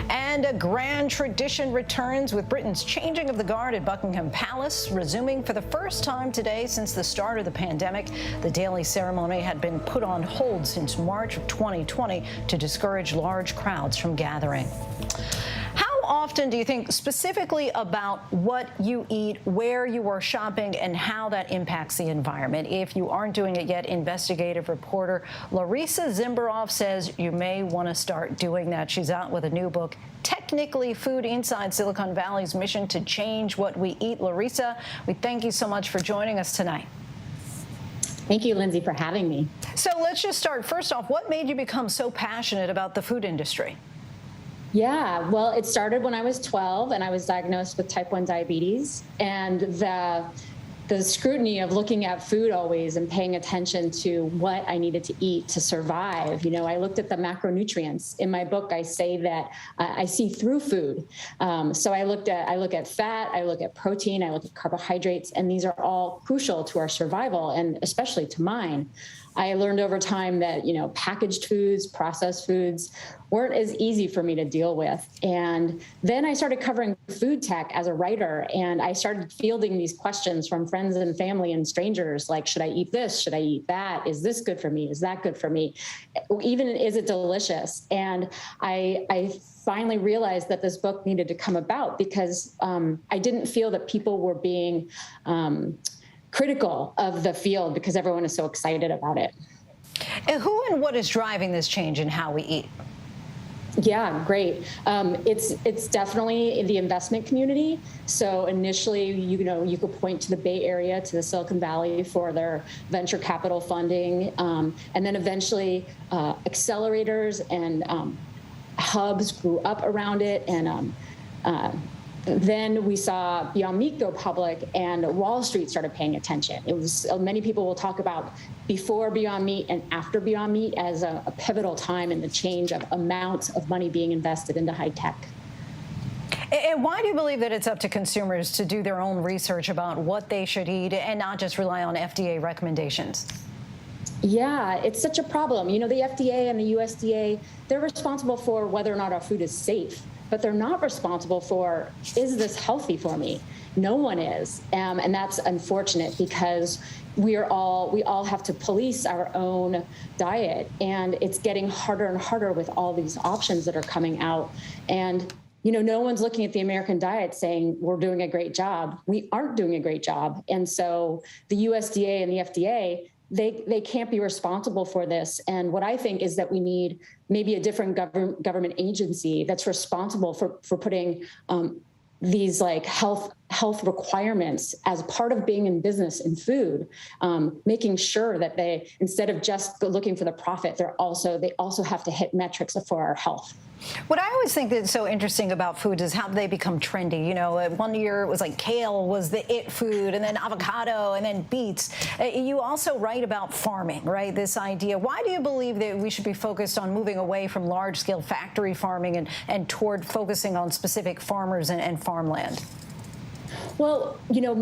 And a grand tradition returns, with Britain's changing of the guard at Buckingham Palace resuming for the first time today since the start of the pandemic. The daily ceremony had been put on hold since March of 2020 to discourage large crowds from gathering. How often do you think specifically about what you eat, where you are shopping, and how that impacts the environment? If you aren't doing it yet, investigative reporter Larissa Zimbarov says you may want to start doing that. She's out with a new book, Technically Food Inside Silicon Valley's Mission to Change What We Eat. Larissa, we thank you so much for joining us tonight. Thank you, Lindsay, for having me. So let's just start. First off, what made you become so passionate about the food industry? Yeah, well, it started when I was 12 and I was diagnosed with type 1 diabetes, and the scrutiny of looking at food always and paying attention to what I needed to eat to survive. You know, I looked at the macronutrients. In my book, I say that I see through food. So I look at fat, I look at protein, I look at carbohydrates, and these are all crucial to our survival, and especially to mine. I learned over time that, you know, packaged foods, processed foods weren't as easy for me to deal with. And then I started covering food tech as a writer, and I started fielding these questions from friends and family and strangers, like, should I eat this? Should I eat that? Is this good for me? Is that good for me? Even, is it delicious? And I finally realized that this book needed to come about because I didn't feel that people were being critical of the field because everyone is so excited about it. And who and what is driving this change in how we eat? Yeah, great. It's definitely in the investment community. So initially, you could point to the Bay Area, to the Silicon Valley for their venture capital funding, and then eventually accelerators and hubs grew up around it, and then we saw Beyond Meat go public, and Wall Street started paying attention. It was, many people will talk about before Beyond Meat and after Beyond Meat as a pivotal time in the change of amounts of money being invested into high tech. And why do you believe that it's up to consumers to do their own research about what they should eat and not just rely on FDA recommendations? Yeah, it's such a problem. You know, the FDA and the USDA, they're responsible for whether or not our food is safe, but they're not responsible for, is this healthy for me? No one is. And that's unfortunate because we all have to police our own diet. And it's getting harder and harder with all these options that are coming out. And, you know, no one's looking at the American diet saying we're doing a great job. We aren't doing a great job. And so the USDA and the FDA, they can't be responsible for this. And what I think is that we need maybe a different government agency that's responsible for putting these like health health requirements as part of being in business in food, making sure that they, instead of just looking for the profit, they also have to hit metrics for our health. What I always think that's so interesting about foods is how they become trendy. You know, one year it was like kale was the it food, and then avocado, and then beets. You also write about farming, right? This idea. Why do you believe that we should be focused on moving away from large-scale factory farming and toward focusing on specific farmers and farmland? Well, you know,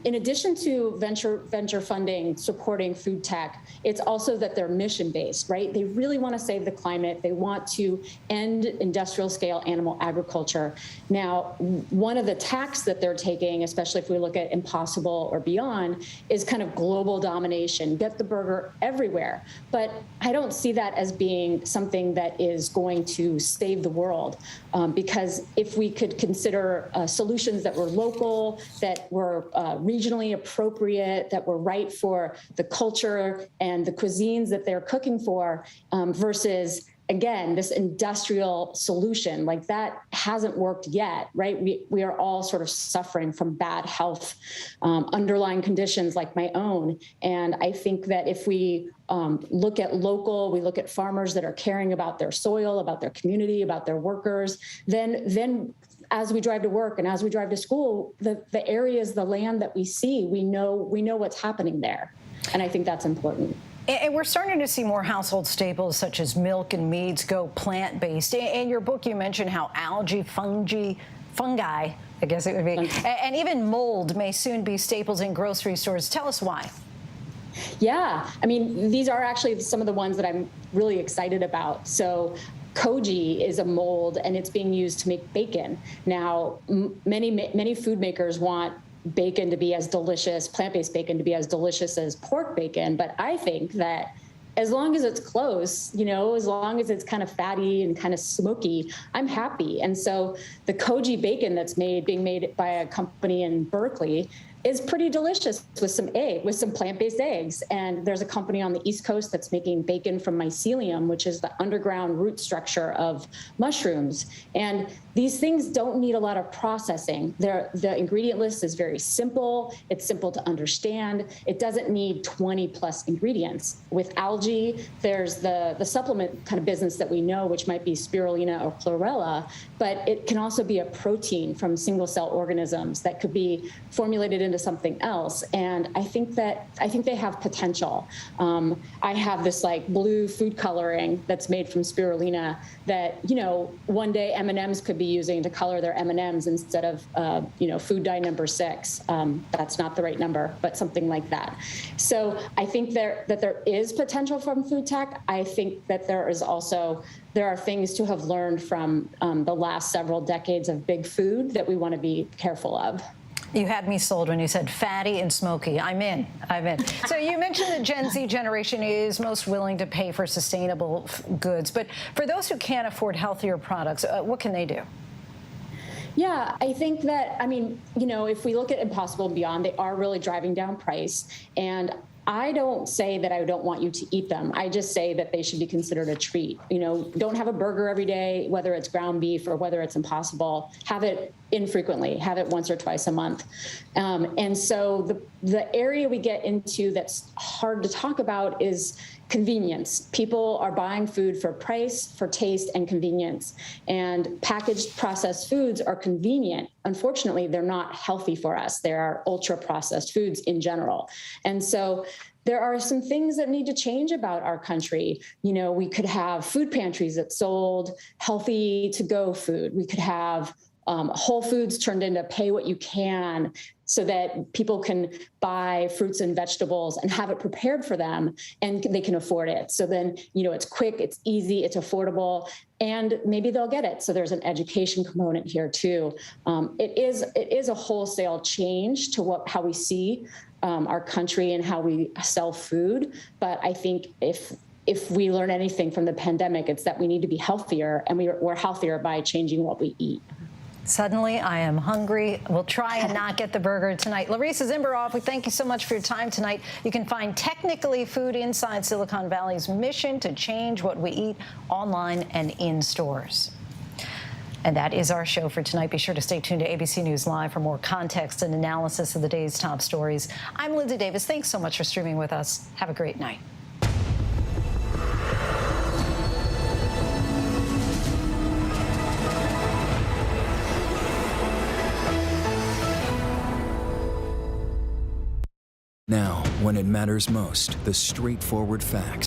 in addition to venture funding supporting food tech, it's also that they're mission-based, right? They really want to save the climate. They want to end industrial-scale animal agriculture. Now, one of the tacks that they're taking, especially if we look at Impossible or Beyond, is kind of global domination, get the burger everywhere. But I don't see that as being something that is going to save the world, because if we could consider solutions that were local, that were regionally appropriate, that were right for the culture and the cuisines that they're cooking for, versus, again, this industrial solution, like that hasn't worked yet, right? We are all sort of suffering from bad health, underlying conditions like my own. And I think that if we look at local, we look at farmers that are caring about their soil, about their community, about their workers, then as we drive to work and as we drive to school, the areas, the land that we see, we know what's happening there. And I think that's important. And we're starting to see more household staples such as milk and meats go plant-based. In your book, you mentioned how algae, fungi, I guess it would be, and even mold may soon be staples in grocery stores. Tell us why. Yeah, I mean, these are actually some of the ones that I'm really excited about. So koji is a mold, and it's being used to make bacon. Now, many food makers want bacon to be as delicious, plant-based bacon to be as delicious as pork bacon, but I think that as long as it's close, you know, as long as it's kind of fatty and kind of smoky, I'm happy. And so the koji bacon that's being made by a company in Berkeley is pretty delicious with some plant-based eggs. And there's a company on the East Coast that's making bacon from mycelium, which is the underground root structure of mushrooms. And these things don't need a lot of processing. The ingredient list is very simple. It's simple to understand. It doesn't need 20 plus ingredients. With algae, there's the supplement kind of business that we know, which might be spirulina or chlorella, but it can also be a protein from single cell organisms that could be formulated into something else. And I think they have potential. I have this like blue food coloring that's made from spirulina that, you know, one day M&Ms could be using to color their M&Ms instead of, food dye number 6. That's not the right number, but something like that. So I think that there is potential from food tech. I think that there are things to have learned from the last several decades of big food that we want to be careful of. You had me sold when you said fatty and smoky. I'm in. So you mentioned the Gen Z generation is most willing to pay for sustainable goods. But for those who can't afford healthier products, what can they do? Yeah, I think that, if we look at Impossible and Beyond, they are really driving down price. And I don't say that I don't want you to eat them. I just say that they should be considered a treat. You know, don't have a burger every day, whether it's ground beef or whether it's Impossible. Have it infrequently. Have it once or twice a month. And so the area we get into that's hard to talk about is convenience. People are buying food for price, for taste, and convenience. And packaged processed foods are convenient. Unfortunately, they're not healthy for us. They are ultra-processed foods in general. And so there are some things that need to change about our country. You know, we could have food pantries that sold healthy to-go food. We could have Whole Foods turned into pay what you can, so that people can buy fruits and vegetables and have it prepared for them and they can afford it. So then, it's quick, it's easy, it's affordable, and maybe they'll get it. So there's an education component here too. It is a wholesale change to how we see our country and how we sell food. But I think if we learn anything from the pandemic, it's that we need to be healthier, and we're healthier by changing what we eat. Suddenly, I am hungry. We'll try and not get the burger tonight. Larissa Zimberoff, we thank you so much for your time tonight. You can find Technically Food inside Silicon Valley's mission to change what we eat online and in stores. And that is our show for tonight. Be sure to stay tuned to ABC News Live for more context and analysis of the day's top stories. I'm Lindsay Davis. Thanks so much for streaming with us. Have a great night. Now, when it matters most, the straightforward facts.